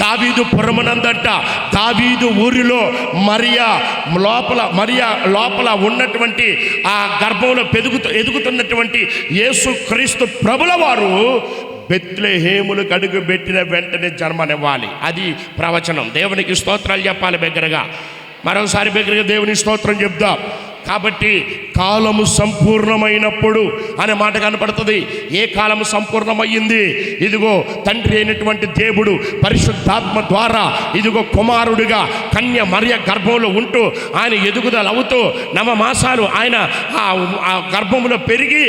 దావీదు పురమునందంట, దావీదు ఊరిలో మరియా లోపల ఉన్నటువంటి ఆ గర్భంలో ఎదుగుతున్నటువంటి యేసుక్రీస్తు ప్రభుల వారు బెత్లెహేములకు అడుగు పెట్టిన వెంటనే జన్మనివ్వాలి. అది ప్రవచనం. దేవునికి స్తోత్రాలు చెప్పాలి బిగ్గరగా. మరోసారి బిగ్గరగా దేవుని స్తోత్రం చెప్దాం. కాబట్టి కాలము సంపూర్ణమైనప్పుడు అనే మాట కనపడుతుంది. ఏ కాలము సంపూర్ణమయ్యింది? ఇదిగో తండ్రి అయినటువంటి దేవుడు పరిశుద్ధాత్మ ద్వారా ఇదిగో కుమారుడిగా కన్య మరియ గర్భంలో ఉంటూ ఆయన ఎదుగుదల అవుతూ నవమాసాలు ఆయన ఆ గర్భంలో పెరిగి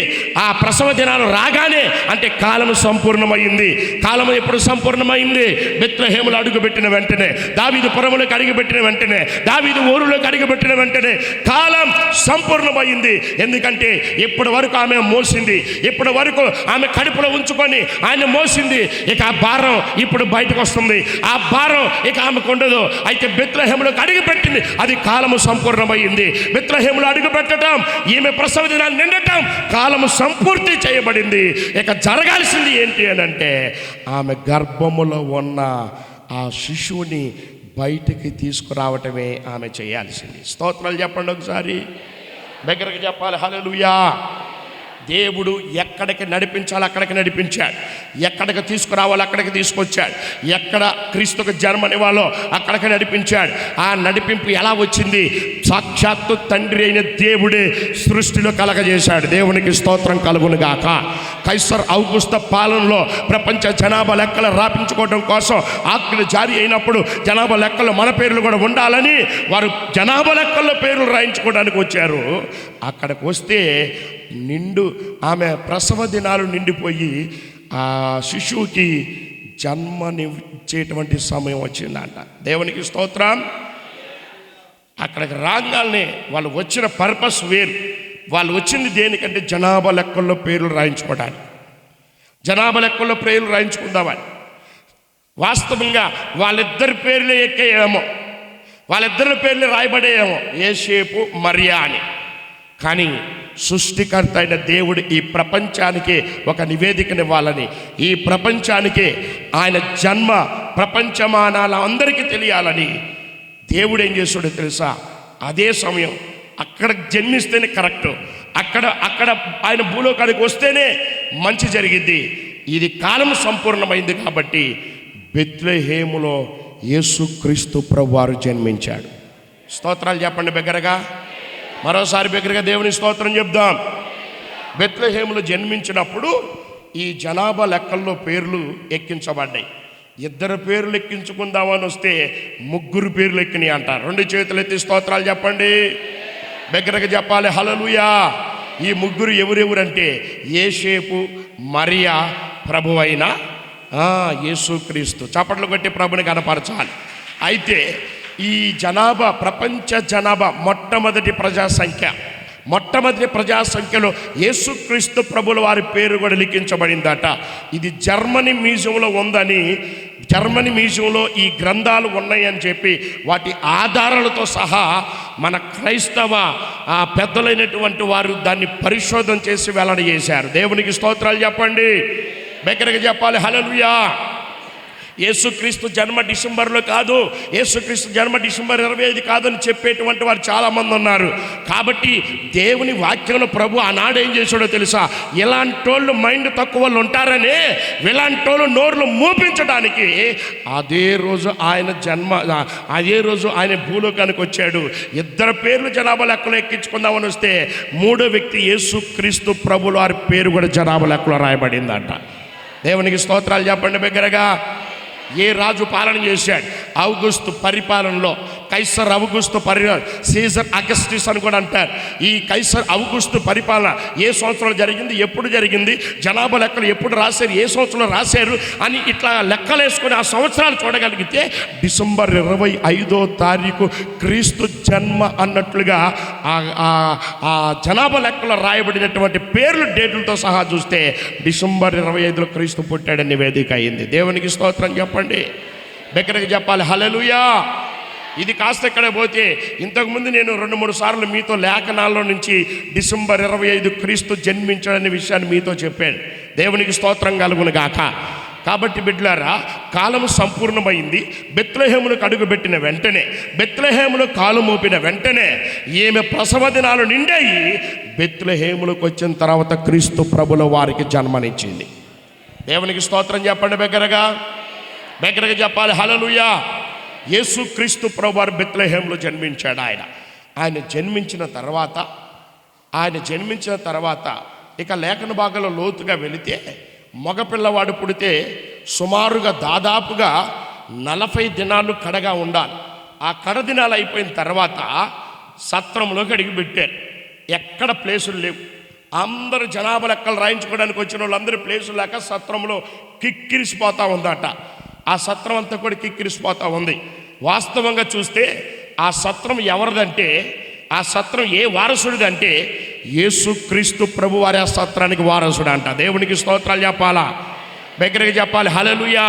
ఆ ప్రసవ దినాలు రాగానే అంటే కాలము సంపూర్ణమైంది. కాలము ఎప్పుడు సంపూర్ణమైంది? బెత్లెహేములో అడుగుపెట్టిన వెంటనే, దావీదు పురములకు అడుగుపెట్టిన వెంటనే, దావీదు ఊరులోకి అడుగుపెట్టిన వెంటనే కాలం సంపూర్ణమైంది. ఎందుకంటే ఇప్పటి వరకు ఆమె మోసింది, ఇప్పటి వరకు ఆమె కడుపులో ఉంచుకొని ఆయన మోసింది. ఇక ఆ భారం ఇప్పుడు బయటకు వస్తుంది. ఆ భారం ఇక ఆమెకు ఉండదు. అయితే బెత్లెహేములోకి అడుగు పెట్టింది, అది కాలము సంపూర్ణమైంది. బెత్లెహేములో అడుగు పెట్టడం, ఈమె ప్రసవ దినాలు నిండటం, కాలము సంపూర్తి చేయబడింది. ఇక జరగాల్సింది ఏంటి అని అంటే ఆమె గర్భములో ఉన్న ఆ శిశువుని బయటికి తీసుకురావటమే ఆమె చేయాల్సింది. స్తోత్రాలు చెప్పండి ఒకసారి దగ్గరకు చెప్పాలి. హల్లెలూయా. దేవుడు ఎక్కడికి నడిపించాలి అక్కడికి నడిపించాడు, ఎక్కడికి తీసుకురావాలో అక్కడికి తీసుకొచ్చాడు, ఎక్కడ క్రీస్తుకు జన్మనివ్వాలో అక్కడికి నడిపించాడు. ఆ నడిపింపు ఎలా వచ్చింది? సాక్షాత్తు తండ్రి అయిన దేవుడే సృష్టిలో కలగజేశాడు. దేవునికి స్తోత్రం కలుగును గాక. కైసర్ ఔగుస్త పాలనలో ప్రపంచ జనాభా లెక్కలు రాపించుకోవడం కోసం ఆజ్ఞ జారీ అయినప్పుడు జనాభా లెక్కల్లో మన పేర్లు కూడా ఉండాలని వారు జనాభా లెక్కల్లో పేర్లు రాయించుకోవడానికి వచ్చారు. అక్కడికి వస్తే ఆమె ప్రసవ దినాలు నిండిపోయి ఆ శిశువుకి జన్మనిచ్చేటువంటి సమయం వచ్చిందంట. దేవునికి స్తోత్రం. అక్కడికి రాగానే వాళ్ళు వచ్చిన పర్పస్ వేరు. వాళ్ళు వచ్చింది దేనికంటే జనాభా లెక్కల్లో పేర్లు రాయించుకోవడానికి, జనాభా లెక్కల్లో పేర్లు రాయించుకుందామని. వాస్తవంగా వాళ్ళిద్దరి పేర్లే ఎక్కేయేమో, వాళ్ళిద్దరి పేర్లు రాయబడేయేమో, యేసేపు మరియా అని. కానీ సృష్టికర్త అయిన దేవుడు ఈ ప్రపంచానికి ఒక నివేదికనివ్వాలని, ఈ ప్రపంచానికి ఆయన జన్మ ప్రపంచమానాల అందరికీ తెలియాలని దేవుడు ఏం చేస్తాడో తెలుసా? అదే సమయం అక్కడ జన్మిస్తేనే కరెక్ట్, అక్కడ ఆయన భూలోకానికి వస్తేనే మంచి జరిగిద్ది. ఇది కాలం సంపూర్ణమైంది కాబట్టి బెత్లెహేములో యేసుక్రీస్తు ప్రభువారు జన్మించాడు. స్తోత్రాలు చెప్పండి బిగ్గరగా. మరోసారి బిగ్గరగా దేవుని స్తోత్రం చెప్దాం. బెత్లెహేములో జన్మించినప్పుడు ఈ జనాభా లెక్కల్లో పేర్లు ఎక్కించబడ్డాయి. ఇద్దరు పేర్లు ఎక్కించుకుందామని వస్తే ముగ్గురు పేర్లు ఎక్కినాయి అంటారు. రెండు చేతులు ఎత్తి స్తోత్రాలు చెప్పండి బిగ్గరగా చెప్పాలి. హల్లెలూయా. ఈ ముగ్గురు ఎవరెవరంటే యేసేపు, మరియా, ప్రభు అయిన యేసుక్రీస్తు. చప్పట్లు కొట్టి ప్రభుని కనపరచాలి. అయితే ఈ జనాభా, ప్రపంచ జనాభా మొట్టమొదటి ప్రజా సంఖ్యలో యేసుక్రీస్తు ప్రభుల వారి పేరు కూడా లిఖించబడిందట. ఇది జర్మనీ మ్యూజియంలో ఉందని, జర్మనీ మ్యూజియంలో ఈ గ్రంథాలు ఉన్నాయని చెప్పి వాటి ఆధారాలతో సహా మన క్రైస్తవ పెద్దలైనటువంటి వారు దాన్ని పరిశోధన చేసి వెల్లడి చేశారు. దేవునికి స్తోత్రాలు చెప్పండి బిగ్గరగా చెప్పాలి. హల్లెలూయా. యేసుక్రీస్తు జన్మ డిసెంబర్లో కాదు, యేసుక్రీస్తు జన్మ డిసెంబర్ 25 కాదని చెప్పేటువంటి వారు చాలామంది ఉన్నారు. కాబట్టి దేవుని వాక్యంలో ప్రభు ఆనాడు ఏం చేశాడో తెలుసా? ఇలాంటి వాళ్ళు మైండ్ తక్కువ వాళ్ళు ఉంటారని, ఇలాంటి వాళ్ళు నోర్లు మూపించడానికి అదే రోజు ఆయన భూలోకానికి వచ్చాడు. ఇద్దరు పేర్లు జనాభా లెక్కలో ఎక్కించుకుందామని వస్తే మూడో వ్యక్తి యేసుక్రీస్తు ప్రభుల వారి పేరు కూడా జనాభా లెక్కలో రాయబడిందంట. దేవునికి స్తోత్రాలు చెప్పండి బిగ్గరగా. ఏ రాజు పాలన చేశాడు? ఔగుస్తు పరిపాలనలో కైసర్ ఔగుస్తు సీజర్ అగస్టిస్ అని కూడా అంటారు. ఈ కైసర్ ఔగుస్తు పరిపాలన ఏ సంవత్సరంలో జరిగింది, ఎప్పుడు జరిగింది, జనాభా లెక్కలు ఎప్పుడు రాశారు, ఏ సంవత్సరంలో రాశారు అని ఇట్లా లెక్కలేసుకొని ఆ సంవత్సరాలు చూడగలిగితే డిసెంబర్ 25వ తారీఖు క్రీస్తు జన్మ అన్నట్లుగా ఆ జనాభా లెక్కలో రాయబడినటువంటి పేర్లు డేట్లతో సహా చూస్తే డిసెంబర్ 25లో క్రీస్తు పుట్టాడని నివేదిక అయింది. దేవునికి స్తోత్రం చెప్పండి, దగ్గరికి చెప్పాలి హల్లెలూయా. ఇది కాస్త ఇక్కడ పోతే ఇంతకుముందు నేను 2-3 సార్లు మీతో లేఖనాల్లో నుంచి డిసెంబర్ 25 క్రీస్తు జన్మించాడనే విషయాన్ని మీతో చెప్పాను. దేవునికి స్తోత్రం కలుగును గాక. కాబట్టి బిడ్డలారా, కాలం సంపూర్ణమైంది. బెత్లెహేములకు అడుగుపెట్టిన వెంటనే, బెత్లెహేములో కాలు మోపిన వెంటనే ఈమె ప్రసవ దినాలు నిండాయి. బెత్లెహేములకు వచ్చిన తర్వాత క్రీస్తు ప్రభుల వారికి జన్మనిచ్చింది. దేవునికి స్తోత్రం చెప్పండి, బిగ్గరగా చెప్పాలి హల్లెలూయా. యేసు క్రీస్తు ప్రభు వారు బెత్లెహేములో జన్మించాడు. ఆయన జన్మించిన తర్వాత ఇక లేఖన భాగంలో లోతుగా వెళితే మగపిల్లవాడు పుడితే సుమారుగా దాదాపుగా 40 దినాలు కడగా ఉండాలి. ఆ కడ దినాలు అయిపోయిన తర్వాత సత్రంలోకి అడిగి పెట్టారు. ఎక్కడ ప్లేసులు లేవు. అందరూ జనాభా లెక్కలు రాయించుకోవడానికి వచ్చిన వాళ్ళందరూ ప్లేసులు లేక సత్రంలో కిక్కిరిసిపోతూ ఉందట. ఆ సత్రం అంతా కూడా కిక్కిరిసిపోతూ ఉంది. వాస్తవంగా చూస్తే ఆ సత్రం ఎవరిదంటే, ఆ సత్రం ఏ వారసుడిదంటే యేసు క్రీస్తు ప్రభు వారి ఆ సత్రానికి వారసుడు అంట. దేవునికి స్తోత్రాలు చెప్పాలా, దగ్గరికి చెప్పాలి హల్లెలూయా.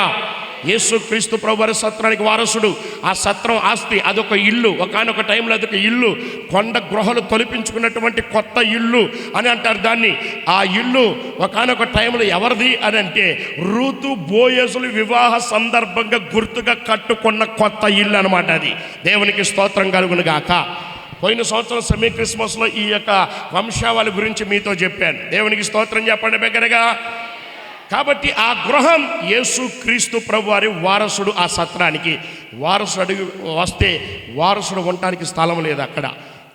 యేసు క్రీస్తు ప్రభు వారి సత్రానికి వారసుడు. ఆ సత్రం ఆస్తి అదొక ఇల్లు, ఒకానొక టైంలో అదొక ఇల్లు, కొండ గృహలు తొలిపించుకున్నటువంటి కొత్త ఇల్లు అని అంటారు దాన్ని. ఆ ఇల్లు ఒకానొక టైంలో ఎవరిది అని అంటే రూతు బోయజులు వివాహ సందర్భంగా గుర్తుగా కట్టుకున్న కొత్త ఇల్లు అనమాట అది. దేవునికి స్తోత్రం కలుగును గాక. పోయిన సంవత్సరం సెమీ క్రిస్మస్లో ఈ యొక్క వంశావళి గురించి మీతో చెప్పాను. దేవునికి స్తోత్రం చెప్పండి బిగ్గరగా. కాబట్టి ఆ గృహం యేసు క్రీస్తు ప్రభు వారి వారసుడు. ఆ సత్రానికి వారసుడు అడిగి వస్తే వారసుడు ఉండటానికి స్థలం లేదు, అక్కడ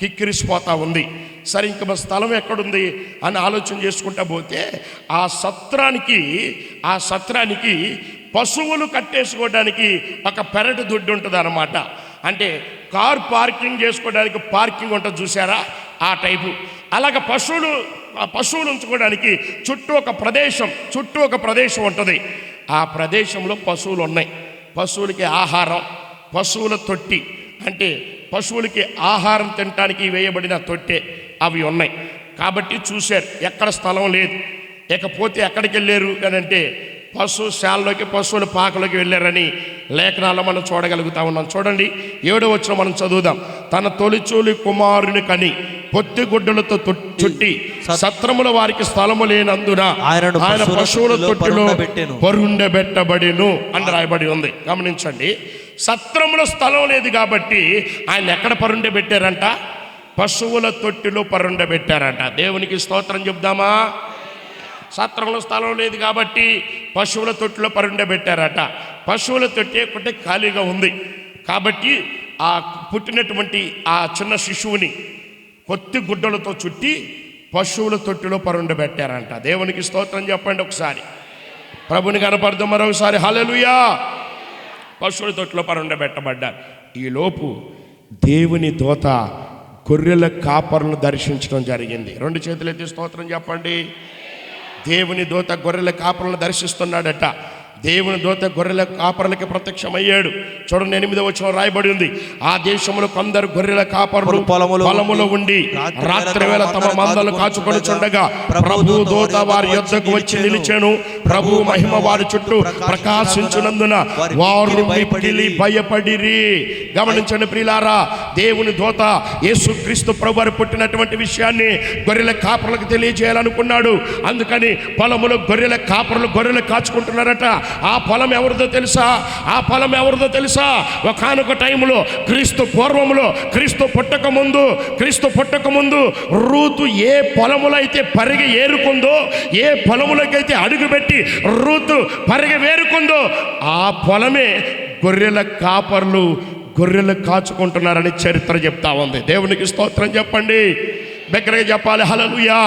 కిక్కిరిసిపోతూ ఉంది. సరే ఇంక మా స్థలం ఎక్కడుంది అని ఆలోచన చేసుకుంటా పోతే ఆ సత్రానికి పశువులు కట్టేసుకోవడానికి ఒక పెరటి దొడ్డి ఉంటుంది అన్నమాట. అంటే కార్ పార్కింగ్ చేసుకోవడానికి పార్కింగ్ ఉంటుంది చూసారా, ఆ టైపు. అలాగ పశువులు ఉంచుకోవడానికి చుట్టూ ఒక ప్రదేశం ఉంటుంది. ఆ ప్రదేశంలో పశువులు ఉన్నాయి. పశువులకి ఆహారం, పశువుల తొట్టి, అంటే పశువులకి ఆహారం తినడానికి వేయబడిన తొట్టె అవి ఉన్నాయి. కాబట్టి చూశారు ఎక్కడ స్థలం లేదు. ఇకపోతే ఎక్కడికి వెళ్ళారు అని అంటే పశుశాలలోకి, పశువుల పాకలోకి వెళ్ళారని లేఖనాల్లో మనం చూడగలుగుతా ఉన్నాం. చూడండి 7వ వచనం మనం చదువుదాం. తన తొలిచూలి కుమారుని కని పొత్తిగుడ్డలతో చుట్టి సత్రముల వారికి స్థలము లేనందున ఆయన పశువుల తొట్టిలో పరుండబెట్టబడిను అని రాయబడి ఉంది. గమనించండి, సత్రములో స్థలం లేదు కాబట్టి ఆయన ఎక్కడ పరుండబెట్టారంట? పశువుల తొట్టిలో పరుండబెట్టారంట. దేవునికి స్తోత్రం చెప్దామా. సత్రంలో స్థలం లేదు కాబట్టి పశువుల తొట్టిలో పరుండబెట్టారట. పశువుల తొట్టి ఒకటే ఖాళీగా ఉంది కాబట్టి ఆ పుట్టినటువంటి ఆ చిన్న శిశువుని కొత్తి గుడ్డలతో చుట్టి పశువుల తొట్టిలో పరుండబెట్టారంట. దేవునికి స్తోత్రం చెప్పండి ఒకసారి, ప్రభుని కనపడదాం మరొకసారి హల్లెలూయా. పశువుల తొట్టిలో పరుండబెట్టబడ్డారు. ఈలోపు దేవుని దూత గొర్రెల కాపరులను దర్శించడం జరిగింది. 2 చేతులు ఎత్తి స్తోత్రం చెప్పండి. దేవుని దూత గొర్రెల కాపరులను దర్శిస్తున్నాడట. దేవుని దూత గొర్రెల కాపరులకి ప్రత్యక్షమయ్యాడు. చూడండి 8వ వచనం రాయబడి ఉంది. ఆ దేశంలో కొందరు గొర్రెల కాపరులు పొలములో ఉండి రాత్రి వేళ తమ మందలు కాచుకొనుచుండగా ప్రభు దూత వారి యొద్దకు వచ్చి నిలిచెను. ప్రభు మహిమ వారి చుట్టూ ప్రకాశించునందున వారు మిక్కిలి భయపడిరి. గమనించండి ప్రియులారా, దేవుని దూత యేసుక్రీస్తు ప్రభు వారు పుట్టినటువంటి విషయాన్ని గొర్రెల కాపరులకు తెలియజేయాలనుకున్నాడు. అందుకని పొలములో గొర్రెల కాపరులు గొర్రెలు కాచుకుంటున్నారట. ఆ పొలం ఎవరిదో తెలుసా? ఒకానొక టైంలో క్రీస్తు పూర్వములో, క్రీస్తు పుట్టక ముందు రూతు ఏ పొలములో అయితే పరిగె ఏరుకుందో, ఏ పొలములకైతే అడుగుపెట్టి రూతు పరిగె వేరుకుందో ఆ పొలమే గొర్రెల కాపర్లు గొర్రెలు కాచుకుంటున్నారని చరిత్ర చెప్తా ఉంది. దేవునికి స్తోత్రం చెప్పండి, దగ్గరగా చెప్పాలి హల్లెలూయా.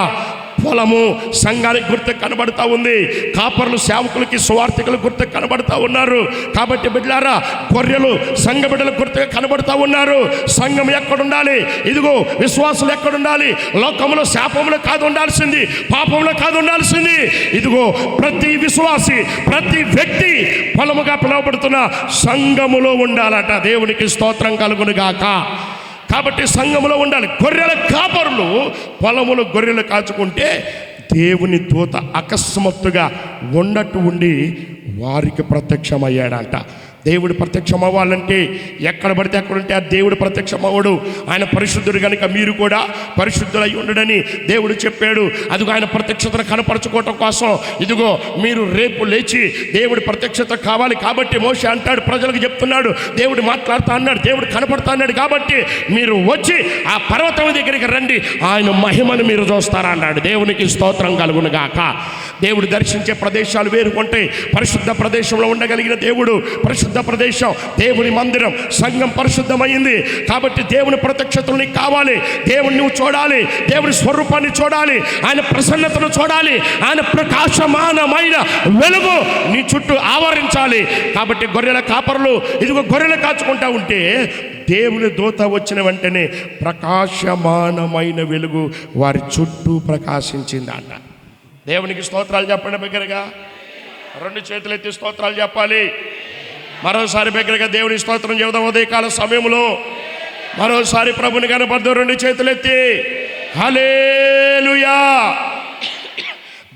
పొలము సంఘానికి గుర్తు కనబడతా ఉంది, కాపర్లు సేవకులకి సువార్థికులకు గుర్తు కనబడతా ఉన్నారు. కాబట్టి బిడ్డలారా, గొర్రెలు సంఘ బిడ్డలకు గుర్తుగా కనబడతా ఉన్నారు. సంఘం ఎక్కడుండాలి? ఇదిగో విశ్వాసులు ఎక్కడుండాలి? లోకంలో శాపంలో కాదు ఉండాల్సింది, పాపంలో కాదు ఉండాల్సింది. ఇదిగో ప్రతి విశ్వాసి, ప్రతి వ్యక్తి పొలముగా పిలువబడుతున్న సంఘములో ఉండాలట. దేవునికి స్తోత్రం కలుగును గాక. కాబట్టి సంఘములో ఉండాలి. గొర్రెల కాపరులు పొలములు గొర్రెలు కాచుకుంటే దేవుని దూత అకస్మాత్తుగా ఉండట్టు ఉండి వారికి ప్రత్యక్షమయ్యాడంట. దేవుడు ప్రత్యక్షం అవ్వాలంటే ఎక్కడ పడితే అక్కడ ఉంటే ఆ దేవుడు ప్రత్యక్షం అవ్వడు. ఆయన పరిశుద్ధుడు కనుక మీరు కూడా పరిశుద్ధులై ఉండడని దేవుడు చెప్పాడు. అదిగో ఆయన ప్రత్యక్షతను కనపరచుకోవటం కోసం ఇదిగో మీరు రేపు లేచి దేవుడి ప్రత్యక్షత కావాలి. కాబట్టి మోషే అంటాడు, ప్రజలకు చెప్తున్నాడు, దేవుడు మాట్లాడుతా అన్నాడు, దేవుడు కనపడతా అన్నాడు. కాబట్టి మీరు వచ్చి ఆ పర్వతం దగ్గరికి రండి, ఆయన మహిమను మీరు చూస్తారా అన్నాడు. దేవునికి స్తోత్రం కలుగును గాక. దేవుడు దర్శించే ప్రదేశాలు వేరు ఉంటాయి. పరిశుద్ధ ప్రదేశంలో ఉండగలిగిన దేవుడు, పరిశుద్ధ ప్రదేశం దేవుని మందిరం, సంఘం పరిశుద్ధమైంది. కాబట్టి దేవుని ప్రత్యక్షతలు నీకు కావాలి. దేవుని నువ్వు చూడాలి, దేవుని స్వరూపాన్ని చూడాలి, ఆయన ప్రసన్నతను చూడాలి, ఆయన ప్రకాశమానమైన వెలుగు నీ చుట్టూ ఆవరించాలి. కాబట్టి గొర్రెల కాపరులు ఇదిగో గొర్రెలు కాచుకుంటా ఉంటే దేవుని దూత వచ్చిన వెంటనే ప్రకాశమానమైన వెలుగు వారి చుట్టూ ప్రకాశించింది అన్న. దేవునికి స్తోత్రాలు చెప్పండి బిగ్గరగా. 2 చేతులు ఎత్తి స్తోత్రాలు చెప్పాలి. మరోసారి బిగ్గరగా దేవుని స్తోత్రం చెబుదాం. ఉదయకాల సమయంలో మరోసారి ప్రభుని కనపడదు. 2 చేతులు ఎత్తి హల్లెలూయా.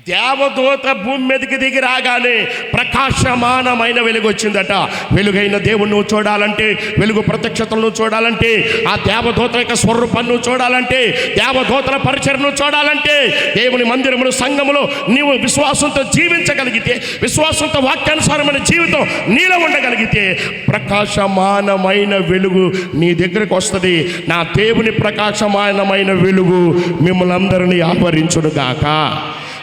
దేవదూత భూమి మీదకి దిగి రాగానే ప్రకాశమానమైన వెలుగు వచ్చిందట. వెలుగైన దేవుణ్ణి నువ్వు చూడాలంటే, వెలుగు ప్రత్యక్షతలను చూడాలంటే, ఆ దేవదూత యొక్క స్వరూపాన్ని చూడాలంటే, దేవదూతల పరిచర్ను చూడాలంటే, దేవుని మందిరములు సంఘములో నీవు విశ్వాసంతో జీవించగలిగితే, విశ్వాసంతో వాక్యానుసారమైన జీవితం నీలో ఉండగలిగితే ప్రకాశమానమైన వెలుగు నీ దగ్గరకు వస్తుంది. నా దేవుని ప్రకాశమానమైన వెలుగు మిమ్మల్ని అందరినీ ఆవరించునుగాక.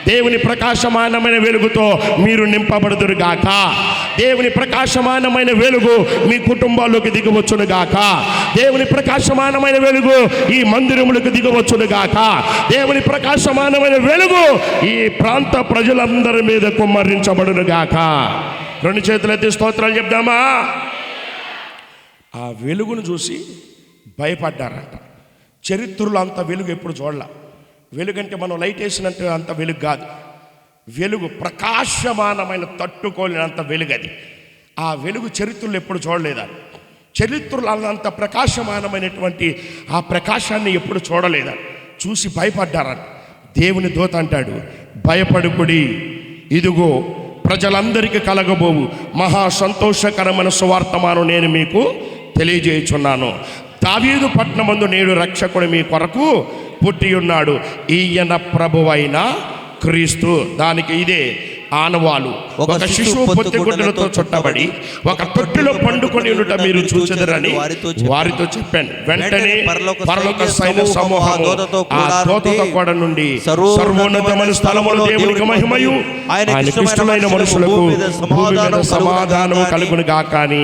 దేవుని ప్రకాశమానమైన వెలుగుతో మీరు నింపబడుదురు గాక. దేవుని ప్రకాశమానమైన వెలుగు మీ కుటుంబాల్లోకి దిగవచ్చును గాక. దేవుని ప్రకాశమానమైన వెలుగు ఈ మందిరములకు దిగవచ్చును గాక. దేవుని ప్రకాశమానమైన వెలుగు ఈ ప్రాంత ప్రజలందరి మీద కుమ్మరించబడును గాక. 2 చేతులెత్తి స్తోత్రాలు చెప్దామా. ఆ వెలుగును చూసి భయపడ్డారంట. చరిత్రలో అంత వెలుగు ఎప్పుడు చూడలే. వెలుగంటే మనం లైట్ వేసినట్టు అంత వెలుగు కాదు. వెలుగు ప్రకాశమానమైన తట్టుకోలేనంత వెలుగు అది. ఆ వెలుగు చరిత్రలో ఎప్పుడు చూడలేదా? చరిత్రలో అంత ప్రకాశమానమైనటువంటి ఆ ప్రకాశాన్ని ఎప్పుడు చూడలేదా? చూసి భయపడ్డారని దేవుని దూత అంటాడు, భయపడుకుడి, ఇదిగో ప్రజలందరికీ కలగబోవు మహా సంతోషకరమైన సువార్తమానం నేను మీకు తెలియజేయుచున్నాను. దావీదు పట్టణమందు నేడు రక్షకుడు మీ కొరకు పుట్టి ఉన్నాడు, ఈయన ప్రభువైన క్రీస్తు. దానికి ఇదే ఆనవాలు. ఒక శిశువు పొత్తిగుడ్డలతో చుట్టబడి ఒక తొట్టిలో పండుకొని ఉండుట మీరు చూచెదరని వారితో చెప్పాను. వెంటనే పరలోక సైన్య సమూహము ఆ దూతతో కూడా నుండి సర్వోన్నతమైన స్థలములో దేవునికి మహిమయు ఆయనకు ఇష్టమైన మనుషులకు భూమి మీద సమాధానము కలుగును గాక అని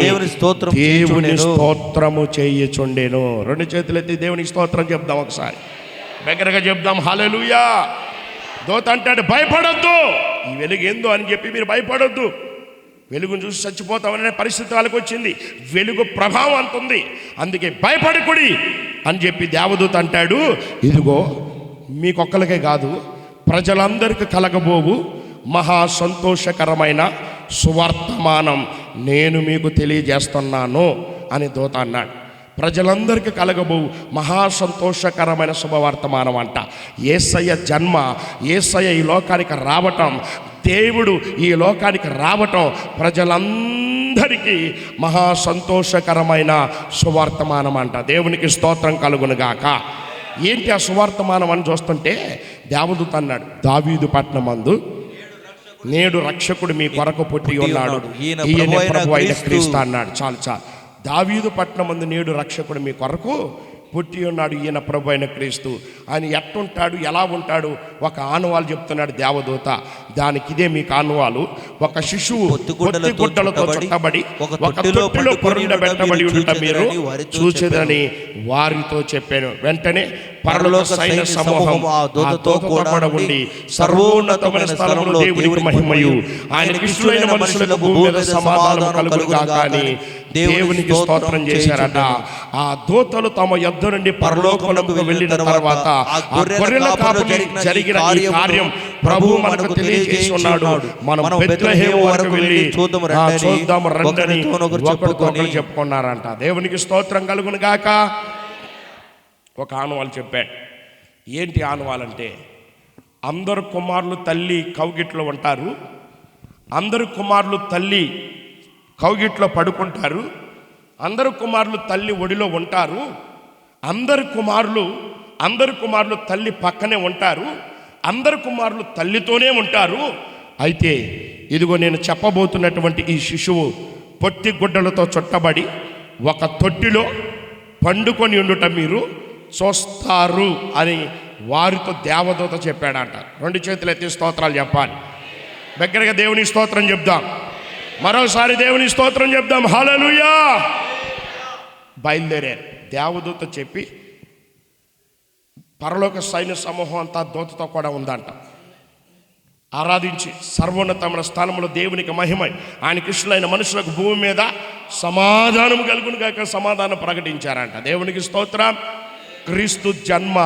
దేవుని స్తోత్రము చేయుచుండెను. 2 చేతులెత్తి దేవునికి స్తోత్రం చెప్దాం. ఒకసారి దగ్గరగా చెప్దాం హల్లెలూయా. దూత అంటాడు, భయపడొద్దు, ఈ వెలుగు ఏందో అని చెప్పి మీరు భయపడొద్దు. వెలుగును చూసి చచ్చిపోతామనే పరిస్థితి వాళ్ళకి వచ్చింది. వెలుగు ప్రభావం అంత ఉంది, అందుకే భయపడకుడి అని చెప్పి దేవదూత అంటాడు, ఇదిగో మీకొక్కరికే కాదు ప్రజలందరికీ కలగబోవు మహా సంతోషకరమైన సువర్తమానం నేను మీకు తెలియజేస్తున్నాను అని దూత అన్నాడు. ప్రజలందరికీ కలగబోవు మహా సంతోషకరమైన శుభవర్తమానం అంట. యేసయ్య జన్మ, యేసయ్య ఈ లోకానికి రావటం, దేవుడు ఈ లోకానికి రావటం ప్రజలందరికీ మహా సంతోషకరమైన సువర్తమానం అంట. దేవునికి స్తోత్రం కలుగును గాక. ఏంటి ఆ సువర్తమానం అని చూస్తుంటే దేవదూత అన్నాడు, దావీదు పట్టణమందు నేడు రక్షకుడు మీ కొరకు పుట్టి ఉన్నాడు, ఈయన ప్రభువైన క్రీస్తు అన్నాడు. చాలు చాలు. దావీదు పట్టణమందు నేడు రక్షకుడు మీ కొరకు పుట్టి ఉన్నాడు ఈయన ప్రభు అయిన క్రీస్తు. ఆయన ఎట్టుంటాడు, ఎలా ఉంటాడు, ఒక ఆనవాలు చెప్తున్నాడు దేవదూత. దానికి ఇదే మీకు ఆనవాలు. ఒక శిశువు పొత్తిగుడ్డలతో చుట్టబడి ఒక తొట్టిలో పరుండబెట్టబడి ఉండుట మీరు చూచెదరని వారితో చెప్పాను. వెంటనే పరలోక సైన్య సమూహం ఆ దూతతో కూడా ఉండి సర్వోన్నతమైన స్థలంలో దేవునికి మహిమయు ఆయనకి ఇష్టమైన మనుషులకు భూమి మీద సమాధానం కలుగుగాక అని దేవునికి స్తోత్రం చేశారట. ఆ దూతలు తమ యొద్ద నుండి పరలోకమునకు వెళ్ళిన తర్వాత ఆ గొర్రెల కాపరికి జరిగిన ఈ కార్యం ప్రభువు మనకు తెలియజేసి ఉన్నాడు. మనం బెత్లెహేము వరకు వెళ్ళి చూద్దాము రండని ఒకరికొకరు చెప్పుకున్నారంట. దేవునికి స్తోత్రం కలుగును గాక. ఒక ఆనవాలు చెప్పాడు. ఏంటి ఆనవాలంటే, అందరు కుమారులు తల్లి కౌగిట్లో ఉంటారు, అందరు కుమారులు తల్లి కౌగిట్లో పడుకుంటారు, అందరు కుమారులు తల్లి ఒడిలో ఉంటారు, అందరు కుమారులు తల్లి పక్కనే ఉంటారు, అందరు కుమారులు తల్లితోనే ఉంటారు. అయితే ఇదిగో నేను చెప్పబోతున్నటువంటి ఈ శిశువు పొట్టి గుడ్డలతో చుట్టబడి ఒక తొట్టిలో పండుకొని ఉండుట మీరు చూస్తారు అని వారితో దేవదూత చెప్పాడంట. 2 చేతులు ఎత్తి స్తోత్రాలు చెప్పాలి. దగ్గరగా దేవుని స్తోత్రం చెప్దాం. మరోసారి దేవుని స్తోత్రం చెప్దాం. హల్లెలూయా. బయలుదేరారు. దేవదూత చెప్పి పరలోక సైన్య సమూహం అంతా దూతతో కూడా ఉందంట. ఆరాధించి సర్వోన్నతమైన స్థానంలో దేవునికి మహిమ ఆయనకి ఇష్టమైన మనుషులకు భూమి మీద సమాధానం కలుగును గాక సమాధానం ప్రకటించారంట. దేవునికి స్తోత్రం. క్రీస్తు జన్మ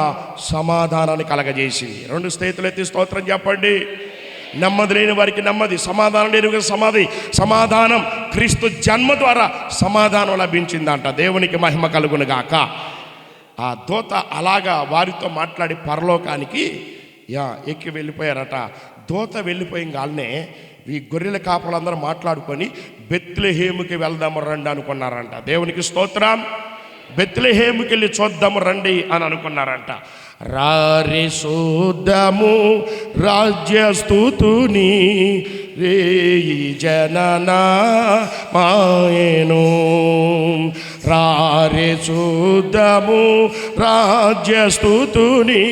సమాధానాన్ని కలగజేసింది. 2 చేతులు ఎత్తి స్తోత్రం చెప్పండి. నెమ్మది లేని వారికి నెమ్మది, సమాధానం లేని వారికి సమాధానం క్రీస్తు జన్మ ద్వారా సమాధానం లభించిందంట. దేవునికి మహిమ కలుగును గాక. ఆ దూత అలాగా వారితో మాట్లాడి పరలోకానికి ఎక్కి వెళ్ళిపోయారట. దూత వెళ్ళిపోయిన గాలనే ఈ గొర్రెల కాపలందరూ మాట్లాడుకొని బెత్లెహేముకి వెళ్దాము రండి అనుకున్నారంట. దేవునికి స్తోత్రం. బెత్లెహేముకి వెళ్ళి చూద్దాము రండి అని అనుకున్నారంట. రారే చూద్దాము రాజ్యస్తుతుని రేయి జననా మాయను, రారే చూద్దాము రాజ్యస్తుతుని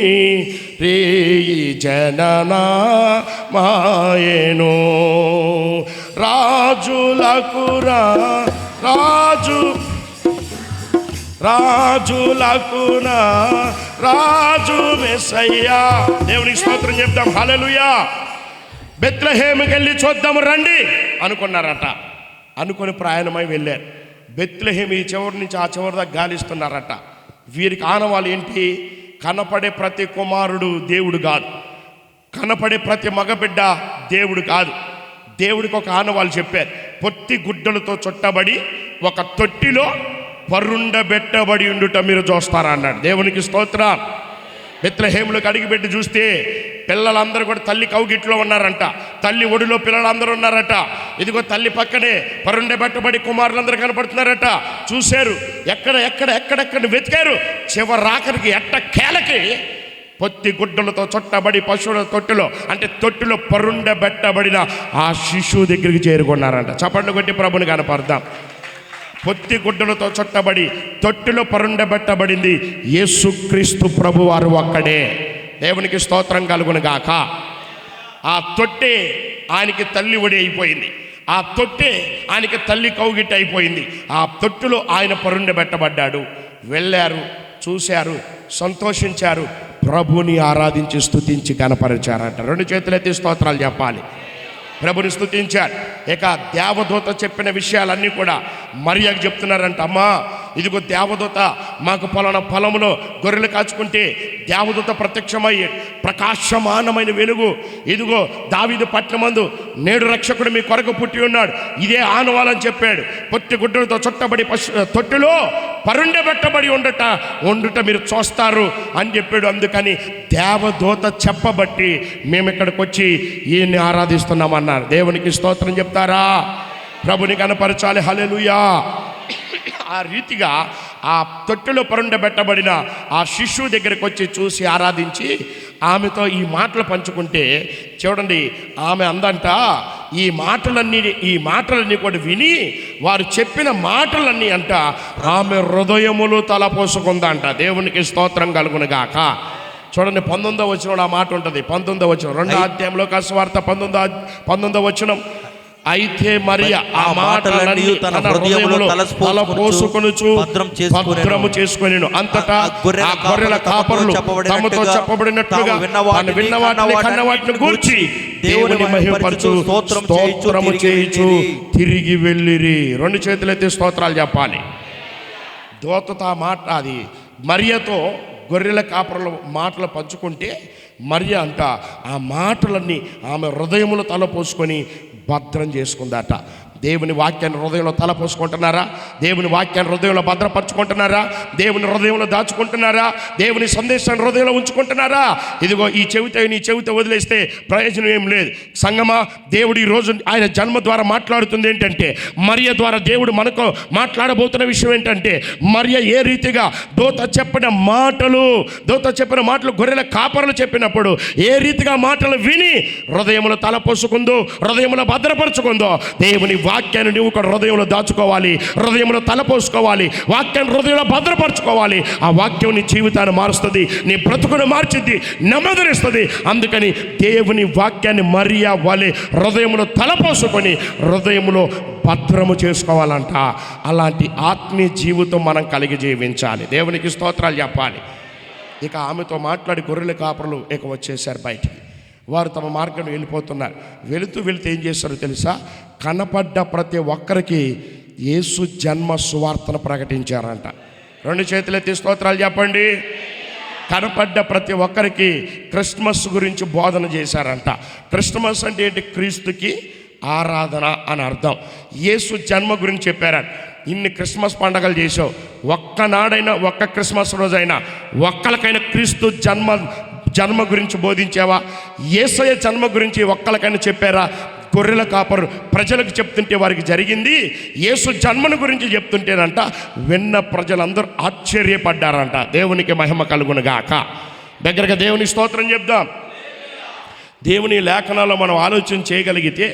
రేయి జననా మాయను. రాజులకురా రాజులకునా రాజు మెస్సయ్యా. దేవునికి స్తోత్రం చెప్దాం. హల్లెలూయా. బెత్లెహేముకి వెళ్ళి చూద్దాము రండి అనుకున్నారట. అనుకొని ప్రయాణమై వెళ్ళారు. బెత్లెహేము ఈ చివరి నుంచి ఆ చివరి దాకా గాలిస్తున్నారట. వీరికి ఆనవాళ్ళు ఏంటి? కనపడే ప్రతి కుమారుడు దేవుడు కాదు, కనపడే ప్రతి మగబిడ్డ దేవుడు కాదు. దేవుడికి ఒక ఆనవాళ్ళు చెప్పారు. పొట్టి గుడ్డలతో చుట్టబడి ఒక తొట్టిలో పరుండబెట్టబడి ఉండుట మీరు చూస్తారా అన్నాడు. దేవునికి స్తోత్రం. బెత్లెహేములకు అడిగిపెట్టి చూస్తే పిల్లలందరూ కూడా తల్లి కౌగిట్లో ఉన్నారంట. తల్లి ఒడిలో పిల్లలందరూ ఉన్నారట. ఇదిగో తల్లి పక్కనే పరుండబెట్టబడి కుమారులందరూ కనపడుతున్నారట. చూశారు, ఎక్కడెక్కడ వెతికారు. చివరాఖరికి ఎట్టకేలకి పొత్తి గుడ్డలతో చుట్టబడి పశువుల తొట్టిలో, అంటే తొట్టిలో పరుండబెట్టబడిన ఆ శిశువు దగ్గరికి చేరుకున్నారంట. చప్పట్లు కొట్టి ప్రభుని కనపడదాం. పొత్తి గుడ్డలతో చుట్టబడి తొట్టిలో పరుండబెట్టబడింది యేసుక్రీస్తు ప్రభు వారు ఒక్కడే. దేవునికి స్తోత్రం కలుగును గాక. ఆ తొట్టె ఆయనకి తల్లి ఒడి అయిపోయింది. ఆ తొట్టె ఆయనకి తల్లి కౌగిట్ అయిపోయింది. ఆ తొట్టిలో ఆయన పరుండబెట్టబడ్డాడు. వెళ్ళారు, చూశారు, సంతోషించారు, ప్రభుని ఆరాధించి స్తుతించి కనపరిచారంట. 2 చేతులు ఎత్తి స్తోత్రాలు చెప్పాలి. ప్రభుని స్తుతించారు. ఇక దేవదూత చెప్పిన విషయాలన్నీ కూడా మరియకు చెప్తున్నారంట. అమ్మా, ఇదిగో దేవదూత మాకు పొలములో గొర్రెలు కాచుకుంటే దేవదూత ప్రత్యక్షమయ్యి ప్రకాశమానమైన వెలుగు, ఇదిగో దావీదు పట్టణమందు నేడు రక్షకుడు మీ కొరకు పుట్టి ఉన్నాడు, ఇదే ఆనవాలని చెప్పాడు. పొట్టి గుడ్డలతో చుట్టబడి తొట్టిలో పరుండబెట్టబడి ఉండుట మీరు చూస్తారు అని చెప్పాడు. అందుకని దేవదూత చెప్పబట్టి మేము ఇక్కడికి వచ్చి ఈయన్ని ఆరాధిస్తున్నామన్నారు. దేవునికి స్తోత్రం చెప్తారా? ప్రభుని కనపరచాలి. హల్లెలూయా. ఆ రీతిగా ఆ తొట్టిలో పరుండబెట్టబడిన ఆ శిశువు దగ్గరికి వచ్చి చూసి ఆరాధించి ఆమెతో ఈ మాటలు పంచుకుంటే చూడండి, ఆమె అందంట ఈ మాటలన్నీ కూడా విని వారు చెప్పిన మాటలన్నీ అంట ఆమె హృదయములు తలపోసుకుందంట. దేవునికి స్తోత్రం కలుగును గాక. చూడండి 19వ వచనంలో ఆ మాట ఉంటుంది. 19వ వచనం 2వ అధ్యాయంలో సువార్త 19వ వచనం. అయితే మరియ ఆ మాటలన్నీ తన హృదయములో తలపోసుకొనుచు భద్రము చేసుకొనెను. అంతటా ఆ గొర్రెల కాపరులు తమతో చెప్పబడినట్లుగా తాను విన్న వాటిని కన్న వాటిని గూర్చి దేవుని మహిమపరచు స్తోత్రము చేయుచు తిరిగి వెళ్ళిరి. 2 చేతులెత్తి స్తోత్రాలు చెప్పాలి. దూతతో ఆ మాట అది మరియతో గొర్రెల కాపరుల మాటలు పంచుకుంటే మరియ అంట ఆ మాటలన్నీ ఆమె హృదయములో తలపోసుకొని భద్రం చేసుకుందట. దేవుని వాక్యాన్ని హృదయంలో తలపోసుకుంటున్నారా? దేవుని వాక్యాన్ని హృదయంలో భద్రపరచుకుంటున్నారా? దేవుని హృదయంలో దాచుకుంటున్నారా? దేవుని సందేశాన్ని హృదయంలో ఉంచుకుంటున్నారా? ఇదిగో ఈ చెవితో వదిలేస్తే ప్రయోజనం ఏం లేదు. సంగమా, దేవుడు ఈరోజు ఆయన జన్మ ద్వారా మాట్లాడుతుంది ఏంటంటే, మరియ ద్వారా దేవుడు మనకు మాట్లాడబోతున్న విషయం ఏంటంటే, మరియ ఏ రీతిగా దూత చెప్పిన మాటలు గొర్రెల కాపరులు చెప్పినప్పుడు ఏ రీతిగా మాటలు విని హృదయంలో తలపోసుకుందో, హృదయంలో భద్రపరచుకుందో, దేవుని వాక్యాన్ని నువ్వు కూడా హృదయంలో దాచుకోవాలి, హృదయంలో తలపోసుకోవాలి, వాక్యాన్ని హృదయంలో భద్రపరచుకోవాలి. ఆ వాక్యం నీ జీవితాన్ని మారుస్తుంది, నీ బ్రతుకును మార్చిద్ది, నెమ్మదినిస్తుంది. అందుకని దేవుని వాక్యాన్ని మరియా వలె హృదయంలో తలపోసుకొని హృదయంలో భద్రము చేసుకోవాలంట. అలాంటి ఆత్మీయ జీవితం మనం కలిగి జీవించాలి. దేవునికి స్తోత్రాలు చెప్పాలి. ఇక ఆమెతో మాట్లాడి గొర్రెల కాపరులు ఇక వచ్చేసారు బయటికి. వారు తమ మార్గం వెళ్ళిపోతున్నారు. వెళుతూ ఏం చేస్తారో తెలుసా? కనపడ్డ ప్రతి ఒక్కరికి యేసు జన్మ సువార్తను ప్రకటించారంట. 2 చేతులెత్తి స్తోత్రాలు చెప్పండి. కనపడ్డ ప్రతి ఒక్కరికి క్రిస్మస్ గురించి బోధన చేశారంట. క్రిస్మస్ అంటే ఏంటి? క్రీస్తుకి ఆరాధన అని అర్థం. యేసు జన్మ గురించి చెప్పారంట. ఇన్ని క్రిస్మస్ పండగలు చేసావు, ఒక్కనాడైనా ఒక్క క్రిస్మస్ రోజైనా ఒక్కరికైనా క్రీస్తు జన్మ గురించి బోధించావా? యేసయ్య జన్మ గురించి ఒక్కరికైనా చెప్పారా? గొర్రెల కాపరు ప్రజలకు చెప్తుంటే వారికి జరిగింది, యేసు జన్మను గురించి చెప్తుంటేనంట విన్న ప్రజలందరూ ఆశ్చర్యపడ్డారంట. దేవునికి మహిమ కలుగును గాక. దగ్గరగా దేవుని స్తోత్రం చెప్దాం. దేవుని లేఖనాల్లో మనం ఆలోచన చేయగలిగితే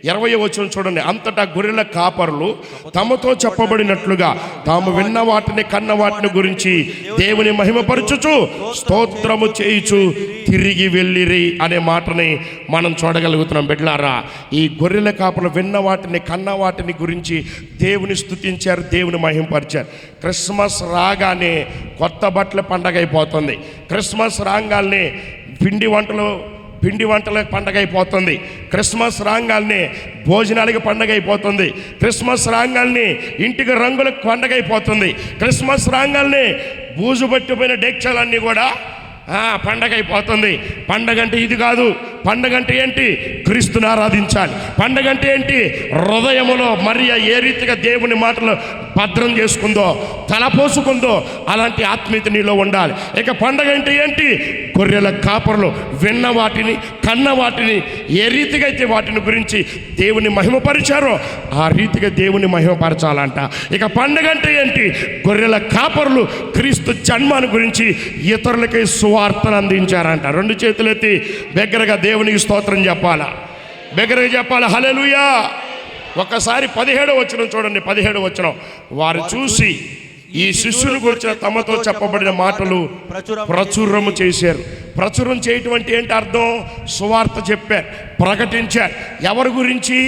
20వ వచనం చూడండి. అంతటా గొర్రెల కాపరులు తమతో చెప్పబడినట్లుగా తాము విన్న వాటిని కన్న వాటిని గురించి దేవుని మహిమపరచుచు స్తోత్రము చేయుచు తిరిగి వెళ్ళిరి అనే మాటని మనం చూడగలుగుతున్నాం. బిడ్డలారా, ఈ గొర్రెల కాపరులు విన్న వాటిని కన్న వాటిని గురించి దేవుని స్తుతించారు, దేవుని మహిమపరిచారు. క్రిస్మస్ రాగానే కొత్త బట్టల పండగ అయిపోతుంది. క్రిస్మస్ రాగానే పిండి వంటలకు పండగ అయిపోతుంది. క్రిస్మస్ రాగానే భోజనాలకి పండగ అయిపోతుంది. క్రిస్మస్ రాగానే ఇంటికి రంగులకు పండగ అయిపోతుంది. క్రిస్మస్ రాగానే బూజు పట్టిపోయిన డెక్షలన్నీ కూడా పండగ అయిపోతుంది. పండగ అంటే ఇది కాదు. పండగ అంటే ఏంటి? క్రీస్తుని ఆరాధించాలి. పండగ అంటే ఏంటి? హృదయములో మరియ ఏ రీతిగా దేవుని మాటలు భద్రం చేసుకుందో, తలపోసుకుందో అలాంటి ఆత్మీయత నీలో ఉండాలి. ఇక పండగ అంటే ఏంటి? గొర్రెల కాపరులు విన్న వాటిని కన్న వాటిని ఏ రీతిగా అయితే వాటిని గురించి దేవుని మహిమపరిచారో ఆ రీతిగా దేవుని మహిమపరచాలంట. ఇక పండగ అంటే ఏంటి? గొర్రెల కాపరులు క్రీస్తు జన్మాన్ని గురించి ఇతరులకి సువార్తను అందించారంట. 2 చేతులెత్తి దగ్గరగా దేవునికి స్తోత్రం చెప్పాలా, దగ్గరగా చెప్పాలా. హల్లెలూయా. ఒకసారి 17వ వచనం చూడండి. 17వ వచనం. వారు చూసి ఈ శిష్యుని గురించి తమతో చెప్పబడిన మాటలు ప్రచురము చేశారు. ప్రచురం చేయటం అంటే ఏంటి అర్థం? సువార్త చెప్పారు, ప్రకటించారు. ఎవరి గురించి?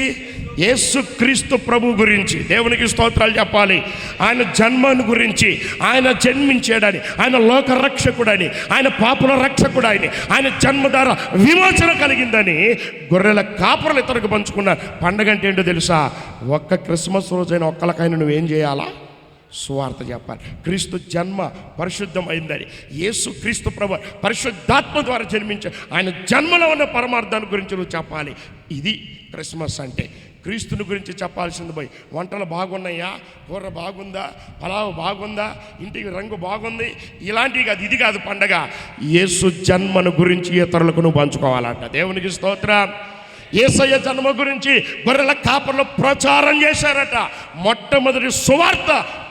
యేసు క్రీస్తు ప్రభు గురించి. దేవునికి స్తోత్రాలు చెప్పాలి. ఆయన జన్మను గురించి, ఆయన జన్మించాడని, ఆయన లోక రక్షకుడని, ఆయన పాపుల రక్షకుడని, ఆయన జన్మ ద్వారా విమోచన కలిగిందని గొర్రెల కాపరులు ఇతరులకు పంచుకున్నారు. పండగ అంటే ఏంటో తెలుసా? ఒక్క క్రిస్మస్ రోజైన ఒక్కరికైనా నువ్వేం చేయాలా? సువార్త చెప్పాలి. క్రీస్తు జన్మ పరిశుద్ధం అయిందని, యేసు క్రీస్తు ప్రభు పరిశుద్ధాత్మ ద్వారా జన్మించాడు, ఆయన జన్మలో ఉన్న పరమార్థాన్ని గురించి నువ్వు చెప్పాలి. ఇది క్రిస్మస్ అంటే. క్రీస్తుని గురించి చెప్పాల్సింది పోయి వంటలు బాగున్నాయా, కూర బాగుందా, పలావు బాగుందా, ఇంటికి రంగు బాగుంది, ఇలాంటివి కాదు. ఇది కాదు పండగ. యేసు జన్మను గురించి ఇతరులకు నువ్వు పంచుకోవాలంట. దేవునికి స్తోత్రం. యేసయ్య జన్మ గురించి గొర్రెల కాపర్లు ప్రచారం చేశారట. మొట్టమొదటి సువార్త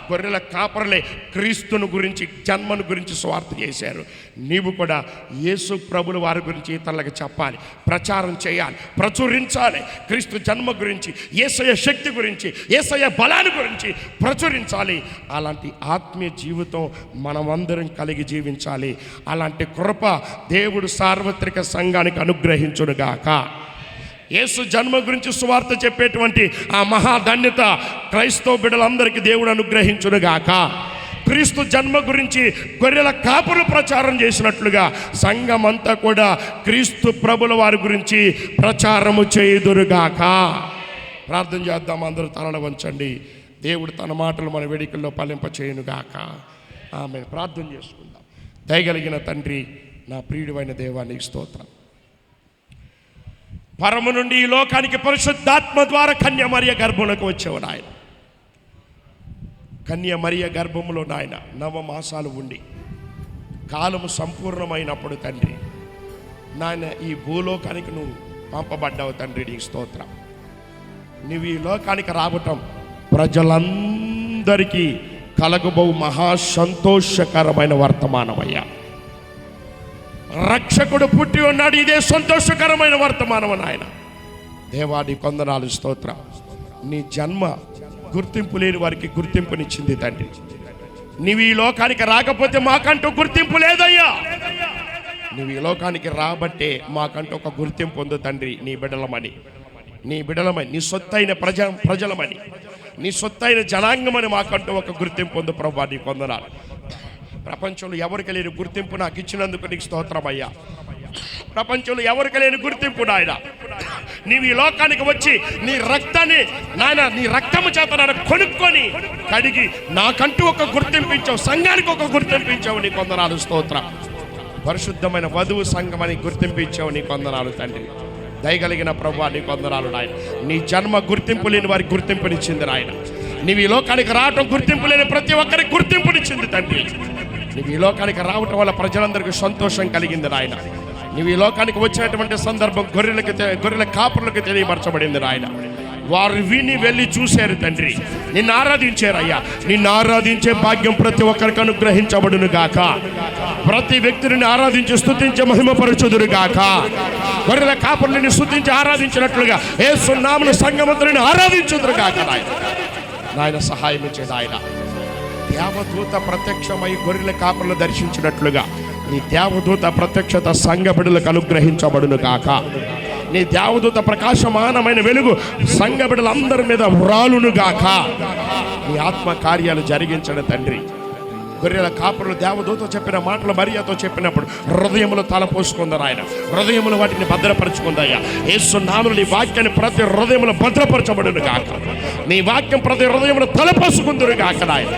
గొర్రెల కాపరులే క్రీస్తును గురించి, జన్మను గురించి సువార్త చేశారు. నీవు కూడా యేసు ప్రభుల వారి గురించి ఇతరులకు చెప్పాలి, ప్రచారం చేయాలి, ప్రచురించాలి. క్రీస్తు జన్మ గురించి, యేసయ్య శక్తి గురించి, యేసయ్య బలాన్ని గురించి ప్రచురించాలి. అలాంటి ఆత్మీయ జీవితం మనమందరం కలిగి జీవించాలి. అలాంటి కృప దేవుడు సార్వత్రిక సంఘానికి అనుగ్రహించునుగాక. యేసు జన్మ గురించి సువార్త చెప్పేటువంటి ఆ మహాధన్యత క్రైస్తవ బిడ్డలందరికీ దేవుడు అనుగ్రహించునుగాక. క్రీస్తు జన్మ గురించి గొర్రెల కాపులు ప్రచారం చేసినట్లుగా సంఘమంతా కూడా క్రీస్తు ప్రభుల వారి గురించి ప్రచారము చేయుదురుగాక. ప్రార్థన చేద్దాం. అందరూ తలలు వంచండి. దేవుడు తన మాటలు మన వేదికల్లో ఫలింప చేయునుగాక. ఆమె ప్రార్థన చేసుకుందాం. దయగలిగిన తండ్రి, నా ప్రియుడైన దేవానికి స్తోత్రం. పరము నుండి ఈ లోకానికి పరిశుద్ధాత్మ ద్వారా కన్య మరియ గర్భంలోకి వచ్చేవు నాయన. కన్య మరియ గర్భములో నాయన 9 మాసాలు ఉండి కాలము సంపూర్ణమైనప్పుడు తండ్రి నాయన ఈ భూలోకానికి నువ్వు పంపబడ్డావు తండ్రి. నీకు స్తోత్రం. నువ్వు ఈ లోకానికి రావటం ప్రజలందరికీ కలగబో మహా సంతోషకరమైన వర్తమానమయ్యా. రక్షకుడు పుట్టి ఉన్నాడు, ఇదే సంతోషకరమైన వర్తమానం నాయన. దేవాది కొందనాలు, స్తోత్రం. నీ జన్మ గుర్తింపు లేని వారికి గుర్తింపునిచ్చింది తండ్రి. నీవు ఈ లోకానికి రాకపోతే మాకంటూ గుర్తింపు లేదయ్యా. నువ్వు ఈ లోకానికి రాబట్టే మాకంటూ ఒక గుర్తింపు ఉంది తండ్రి. నీ బిడ్డలమని, నీ సొత్తైన ప్రజలమని, నీ సొత్తైన జనాంగమని మాకంటూ ఒక గుర్తింపు ఉంది ప్రభువా. నీ కొందనాలు. ప్రపంచంలో ఎవరికి లేని గుర్తింపు నాకు ఇచ్చినందుకు నీకు స్తోత్రం అయ్యా. ప్రపంచంలో ఎవరికి లేని గుర్తింపు నాయన, నీవు ఈ లోకానికి వచ్చి నీ రక్తాన్ని నాయన, నీ రక్తము చేత నాయన కొనుక్కొని కడిగి నాకంటూ ఒక గుర్తింపించావు, సంఘానికి ఒక గుర్తింపించావు. నీ కొందనాలు, స్తోత్రం. పరిశుద్ధమైన వధువు సంఘమని గుర్తింపించావు. నీ కొందనాలు తండ్రి. దయగలిగిన ప్రభువా, నీ కొందనాలు నాయన. నీ జన్మ గుర్తింపు లేని వారికి గుర్తింపునిచ్చింది నాయన. నీవు ఈ లోకానికి రావటం గుర్తింపు లేని ప్రతి ఒక్కరికి గుర్తింపునిచ్చింది తండ్రి. నీవు ఈ లోకానికి రావటం వల్ల ప్రజలందరికీ సంతోషం కలిగింది నాయన. నీవు ఈ లోకానికి వచ్చినటువంటి సందర్భం గొర్రెల కాపురులకు తెలియపరచబడింది నాయన. వారు విని వెళ్ళి చూశారు తండ్రి, నిన్ను ఆరాధించారయ్యా. నిన్ను ఆరాధించే భాగ్యం ప్రతి ఒక్కరికి అనుగ్రహించబడును గాక. ప్రతి వ్యక్తిని ఆరాధించి స్తుతించి మహిమపరచుదురు గాక. గొర్రెల కాపురులను స్తుతించి ఆరాధించినట్లుగా యేసు నామమున సంఘమంతరిని ఆరాధించుదురు గాక. నాయన సహాయం ఇచ్చేది ఆయన. దేవదూత ప్రత్యక్షమై గొర్రెల కాపులను దర్శించినట్లుగా నీ దేవదూత ప్రత్యక్షత సంఘ బిడ్డలకు అనుగ్రహించబడును గాక. నీ దేవదూత ప్రకాశమానమైన వెలుగు సంఘ బిడ్డలందరి మీద వ్రాలును గాక. నీ ఆత్మ కార్యాలు జరిగించడం తండ్రి. గొర్రెల కాపురులు దేవదూత చెప్పిన మాటలు మరియతో చెప్పినప్పుడు హృదయములు తలపోసుకుందారు ఆయన. హృదయములు వాటిని భద్రపరచుకుందయ్యా. యేసు నామమున నీ వాక్యాన్ని ప్రతి హృదయములు భద్రపరచబడును గాక. నీ వాక్యం ప్రతి హృదయములు తలపోసుకుందురు గాక. నాయన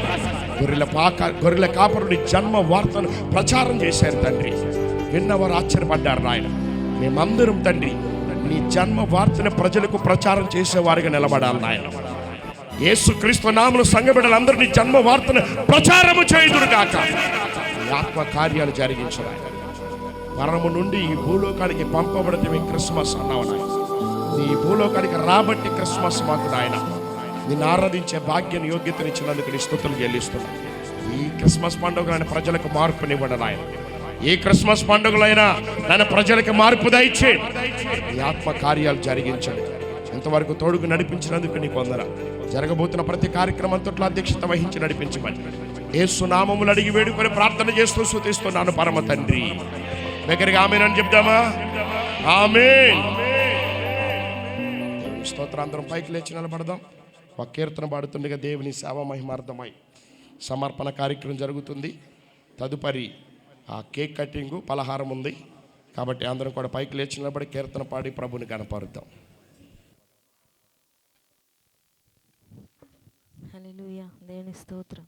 గొర్రెల కాపురుని జన్మ వార్తను ప్రచారం చేశారు తండ్రి. విన్నవారు ఆశ్చర్యపడ్డారు నాయన. మేమందరం తండ్రి నీ జన్మ వార్తను ప్రజలకు ప్రచారం చేసేవారిగా నిలబడాలి నాయన. యేసుక్రీస్తు నామమున సంఘ బిడ్డలందరినీ జన్మ వార్తను ప్రచారము చేయుదురు గాక. ఈ ఆత్మ కార్యాలు జరిగించాలి. పరము నుండి ఈ భూలోకానికి పంపబడితే క్రిస్మస్ అన్నావు నాయన. నీ భూలోకానికి రాబట్టి క్రిస్మస్ మాకు నాయన. నిన్ను ఆరాధించే భాగ్యం యోగ్యతనిచ్చినందుకు నీ స్తుతులు చెల్లిస్తున్నాను. ఈ క్రిస్మస్ పండుగ ప్రజలకు మార్పునివ్వండి నాయన. ఏ క్రిస్మస్ పండుగలైనా నన్ను ప్రజలకు మార్పు దయచే. ఈ ఆత్మ కార్యాలు జరిగించండి. ఎంతవరకు తోడుకు నడిపించినందుకు నీకు వందనాలు. జరగబోతున్న ప్రతి కార్యక్రమంతో అధ్యక్షత వహించి నడిపించమని యేసు నామములు అడిగి వేడుకొని ప్రార్థన చేస్తూ స్తుతిస్తున్నాను పరమ తండ్రి. దగ్గరగా ఆమేనని చెప్దామా? ఆమేన్. స్తోత్రం. అందరం పైకి లేచి నిలబడదాం. ఒక కీర్తన పాడుతుండగా దేవుని సేవ మహిమార్థమై సమర్పణ కార్యక్రమం జరుగుతుంది. తదుపరి ఆ కేక్ కటింగు, పలహారం ఉంది. కాబట్టి అందరం కూడా పైకి లేచి నిలబడి కీర్తన పాడి ప్రభుని కనపరుద్దాం. హల్లెలూయా. దేవుని స్తోత్రం.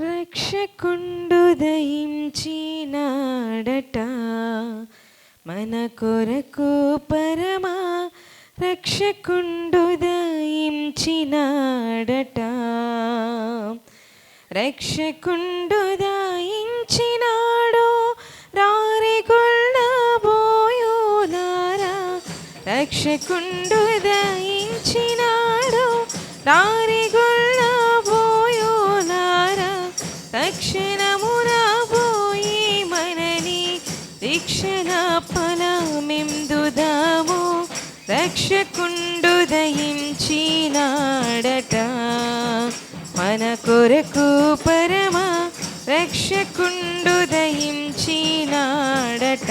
రక్షకుండు దయించినాడట మన కొరకు పరమా రక్షకుండు దయించినాడట. రక్షకుండు దయించినాడు రారిగొల్లబోయులారా. రక్షకుండు దయించినాడు రారిగొల్లబో తక్షణము రాబోయి మనని రక్షణ ఫలమిందుదాము. రక్షకుండు దయించినాడట మన కొరకు పరమ రక్షకుండు దయించినాడట.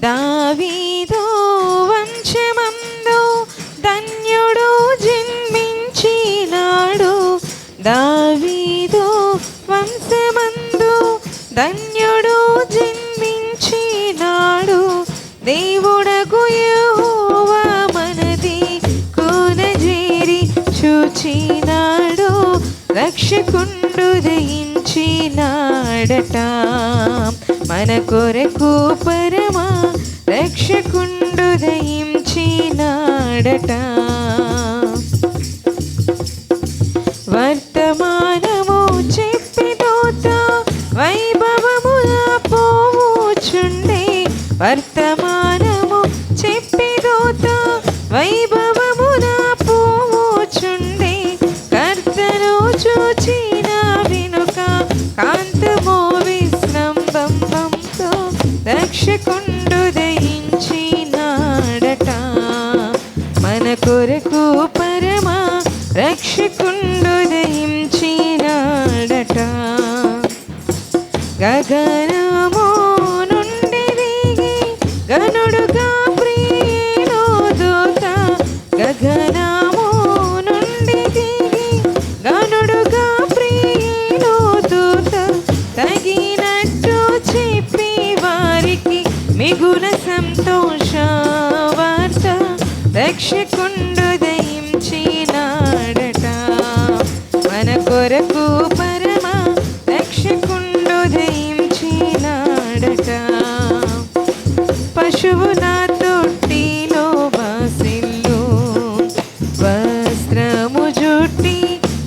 దావీదు వంశమందు ధన్యుడు జన్మించినాడు. దావీదు వంశమందు ధన్యుడు జన్మించినాడు. దేవుడగు యెహోవా మనది కోనజేరి చూచినాడు. రక్షకుండు దయించినాడట మన కొరకు పరమ రక్షకుండు దయించినాడట. వర్తమానము చెప్పి దూత వైభవముల పోవుచుండే. వర్తమానము చెప్పి దూత వైభవముల పోవుచుండే. కర్తను చూచిన వెనుక కాంతమో విస్నంబంతో రక్షకుండు దయించినాడట మన కొరకు పరమ రక్షకుండు దయించినాడట. గగనము నుండి దిగి గనుడుగా ప్రియులో దూత. గగనము నుండి దిగి గనుడుగా ప్రియులో దూత. తగినట్టు చెప్పి వారికి మిగుల సంతోష వార్త రక్షకుండు దయించినాడట మన కొరకు పరమ రక్షకుండు దయించినాడట. పశువుల తొట్టిలో బాసిల్లు వస్త్రము జుట్టి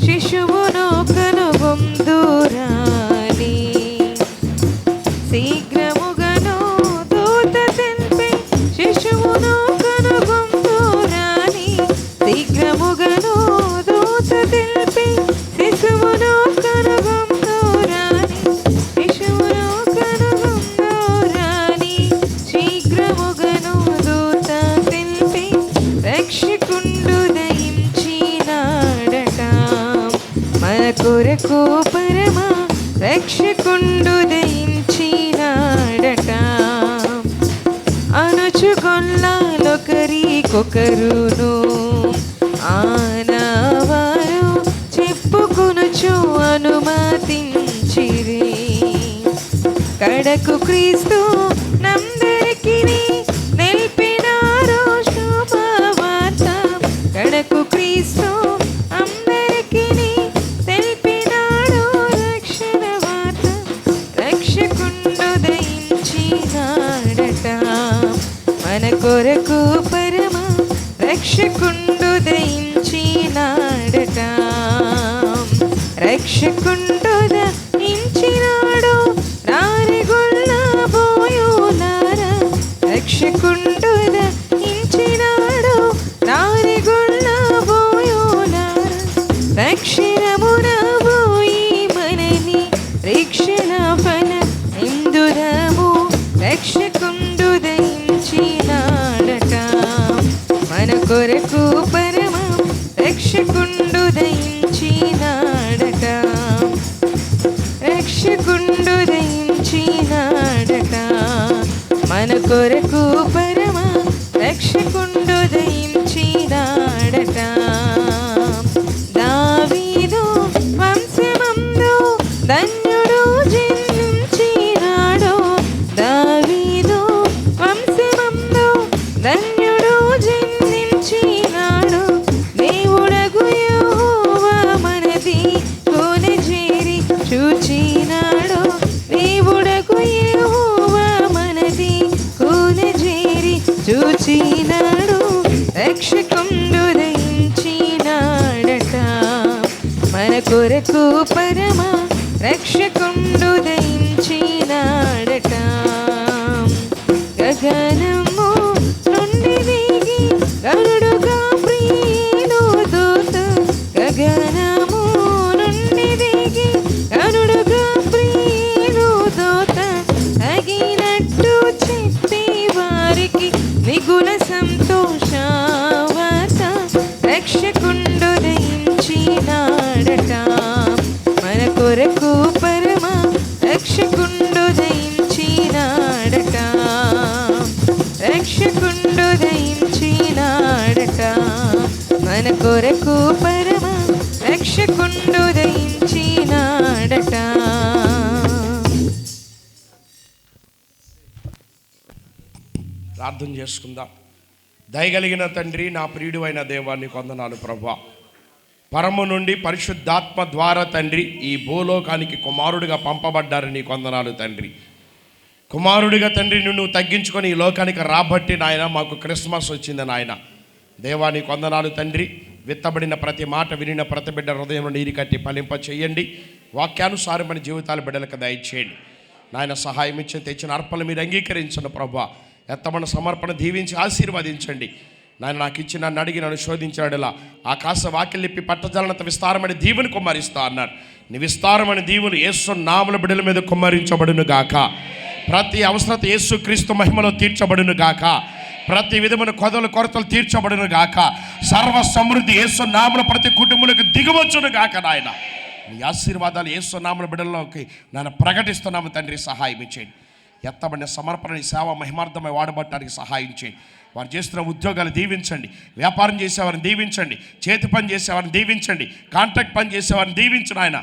శిశువును కనుగొందురాని. శీఘ్రముగను దూత తెల్పి శిశువును కనుగొందురాని. శీఘ్రముగను దూత తెల్పి శిశువును కనుగొందురాని. శిశువును కనుగొందురాని. శీఘ్రముగను దూత తెల్పి రక్షకుండు దయించినాడట మన కొరకు పరమ రక్షకుండు దయించినాడట. అనుచుకొల్లాలొకరికొకరును ఆనవారు చెప్పుకొనుచు అనుమతించిరి. కడకు క్రీస్తు నందరికి నిలిపినారు శుభవార్త. కడకు క్రీస్తు అందరికి తెలిపినాడు రక్షణ వార్త. రక్షకుండు దయించినాడట మన కొరకు పరమ రక్షకుండు దయించినాడట. రక్షకుండు దయించినాడు రారిగొల్ల బోయులారా. రక్షకుండు దయించినాడు రారిగొల్ల బోయులారా. రక్షణమునబోయి మనని రక్షణ ఫలమిందుదాము. రక్షకుండు దయించినాడట మన కొరకు పరమ రక్షకుండు దయించినాడట. రక్షకుండు దయించినాడట మన కొరకు పరమ రక్షకుండు దయించినాడట. దావీదు వంశమందు ధన్యుడు జన్మించినాడు. దావీదు వంశమందు ధన్యుడు జన్మించినాడు. దేవుడగు యెహోవా మనది కోనజేరి చూచినాడు. దేవుడగు యెహోవా మనది కోన రక్షకుండు దయించినాడట మన కొరకు పరమ రక్షకుండు దయించినాడట. ప్రార్థన చేసుకుందాం. దయగలిగిన తండ్రి, నా ప్రియుడు అయిన దేవాన్ని కొందనాలు ప్రభువా. పరము నుండి పరిశుద్ధాత్మ ద్వారా తండ్రి ఈ భూలోకానికి కుమారుడిగా పంపబడ్డారని కొందనాలు తండ్రి. కుమారుడిగా తండ్రి నువ్వు తగ్గించుకొని ఈ లోకానికి రాబట్టి నాయన మాకు క్రిస్మస్ వచ్చింది నాయన. దేవాని కొందనాలు తండ్రి. విత్తబడిన ప్రతి మాట వినిన ప్రతి బిడ్డ హృదయంలో నీరు కట్టి ఫలింప చేయండి. వాక్యానుసారమైన జీవితాల బిడ్డలకు దయచేయండి నాయన. సహాయం ఇచ్చి తెచ్చిన అర్పణలు మీరు అంగీకరించండి ప్రభువా. ఎత్తమైన సమర్పణ దీవించి ఆశీర్వదించండి నాయన. నాకు ఇచ్చి నన్ను అడిగి నన్ను శోధించాడులా ఆకాశ వాకిలిప్పి పట్టజలనంత విస్తారమైన దీవుని కుమ్మరిస్తా అన్నారు. నీ విస్తారమైన దీవులు యేసు నామముల బిడ్డల మీద కుమ్మరించబడును గాక. ప్రతి అవసరత యేసు క్రీస్తు మహిమలో తీర్చబడును గాక. ప్రతి విధమైన కొరతలు తీర్చబడును గాక. సర్వ సమృద్ధి యేసు నామముల ప్రతి కుటుంబాలకు దిగవచ్చును గాక నాయన. నీ ఆశీర్వాదాలు యేసు నామముల బిడ్డల్లోకి నన్ను ప్రకటిస్తున్నాము తండ్రి. సహాయం ఇచ్చేయండి. ఎత్తబడిన సమర్పణ సేవ మహిమార్థమై వాడబట్టడానికి సహాయం చేయండి. వారు చేస్తున్న ఉద్యోగాలు దీవించండి. వ్యాపారం చేసేవారిని దీవించండి. చేతి పని చేసేవారిని దీవించండి. కాంట్రాక్ట్ పని చేసేవారిని దీవించండి ఆయన.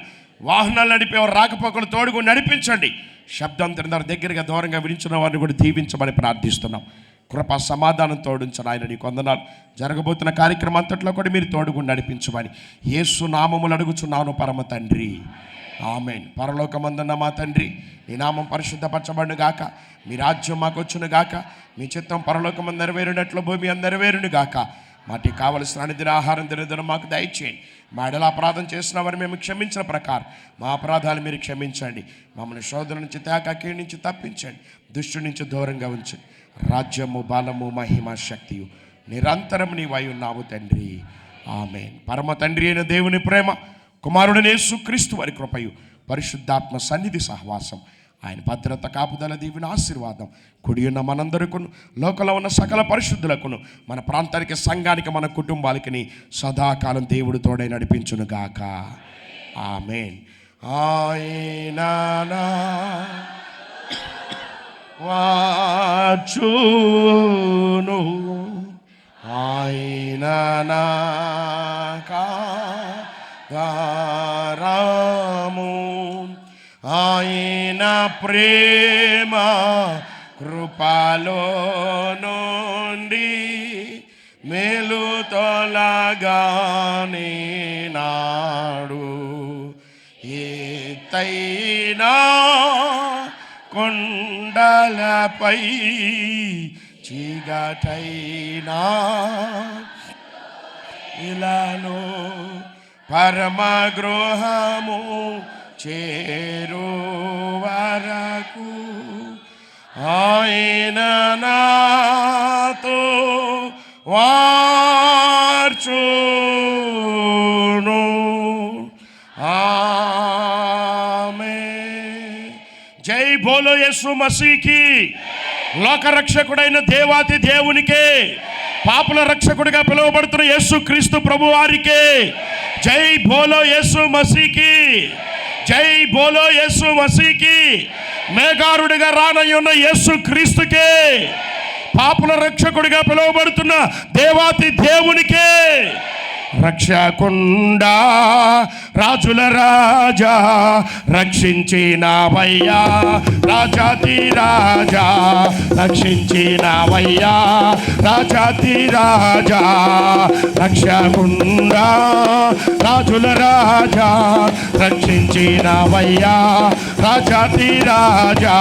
వాహనాలు నడిపేవారు రాకపోకలు తోడుగా నడిపించండి. శబ్దం తిరిగిన దగ్గరగా దూరంగా వినిచిన వారిని కూడా దీవించమని ప్రార్థిస్తున్నాం. కృపా సమాధానం తోడించను ఆయన. నీకు వందనాలు. జరగబోతున్న కార్యక్రమం అంతట్లో కూడా మీరు తోడుగా నడిపించమని యేసు నామములు అడుగుచున్నాను పరమ తండ్రి, ఆమేన్. పరలోకమందున్న మా తండ్రి, నీ నామం పరిశుద్ధపరచబడును గాక. మీ రాజ్యం మాకు వచ్చును గాక. మీ చిత్తం పరలోకమందు నెరవేరినట్లు భూమి అందు నెరవేరును గాక. మాటికి కావలసిన అనుదిన ఆహారం దినదిన మాకు దయచేయండి. మా ఎడల అపరాధం చేసిన వారిని మేము క్షమించిన ప్రకారం మా అపరాధాలు మీరు క్షమించండి. మమ్మల్ని శోధన నుంచి తేక కీడు నుంచి తప్పించండి. దుష్టు నుంచి దూరంగా ఉంచండి. రాజ్యము బలము మహిమ శక్తియు నిరంతరం నీవై ఉన్నావు తండ్రి, ఆమేన్. పరమ తండ్రి అయిన దేవుని ప్రేమ, కుమారుడైన యేసుక్రీస్తు వారి కృపయు, పరిశుద్ధాత్మ సన్నిధి సహవాసం, ఆయన భద్రత కాపుదల దీవెన ఆశీర్వాదం కుడి ఉన్న మనందరికీ, లోకంలో ఉన్న సకల పరిశుద్ధులకును, మన ప్రాంతానికి సంఘానికి మన కుటుంబాలకి సదాకాలం దేవుడు తోడై నడిపించును గాక, ఆమేన్. ఆయన వాచును ఆయన గారాము ఆయన ప్రేమ కృపలో నుండి మేలు తొలగానే నాడు ఎత్తైనా కొండలపై చీకటైనా ఇలాను పరమ గృహము చేరు వరకు ఆయన నాతో వార్చును, ఆమేన్. జై బోలో యేసు మసీకి. లోకరక్షకుడైన దేవాతి దేవునికే, పాపుల రక్షకుడిగా పిలువబడుతున్న యేసు క్రీస్తు ప్రభు వారికే జై బోలో యేసు మసీకి. జై బోలో యేసు మసీకి. మేఘారుడిగా రానయ్యున్న యేసు క్రీస్తుకే, పాపుల రక్షకుడిగా పిలువబడుతున్న దేవాతి దేవునికే, రక్షకుండా రాజుల రాజా రక్షించినవయ్యా, రాజాతి రాజా రక్షించినవయ్యా, రాజాతి రాజా. రక్షకుండా రాజుల రాజా రక్షించినవయ్యా, రాజాతి రాజా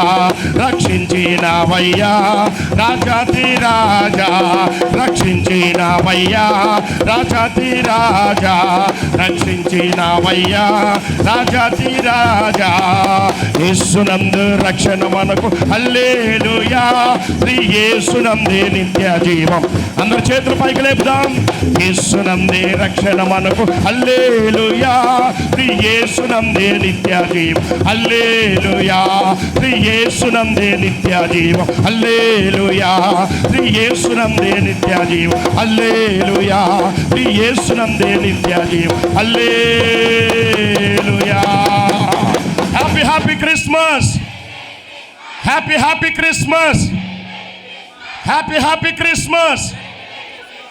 రక్షించినవయ్యా, రాజాతి రాజా రక్షించినవయ్యా, రాజాతి రాజా రక్షించినవయ్యా, రాజాతి రాజా. యేసునందు రక్షణ మనకు హల్లెలూయా, శ్రీ యేసునందే నిత్య జీవం. అందరు చేతులు పైకి లేపుదాం. యేసునందే రక్షణ మనకు హల్లెలూయా, శ్రీ యేసునందే నిత్య జీవం. హల్లెలూయా, శ్రీ యేసునందే నిత్య జీవం. హల్లెలూయా, శ్రీ యేసునందే నిత్య జీవం. హల్లెలూయా, శ్రీ యేసునందే నిత్య జీవం. Hallelujah. Happy happy Christmas. Happy happy Christmas, happy happy Christmas.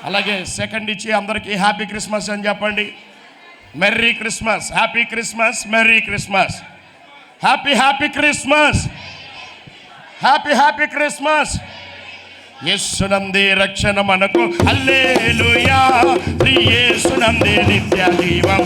అలాగే సెకండ్ ఇచ్చి అందరికీ హ్యాపీ క్రిస్మస్ అని చెప్పండి. Merry Christmas, happy Christmas, merry Christmas, happy happy Christmas, happy happy Christmas. యేసునందే రక్షణ మనకు, హల్లెలూయా. యేసునందే నిత్య జీవం.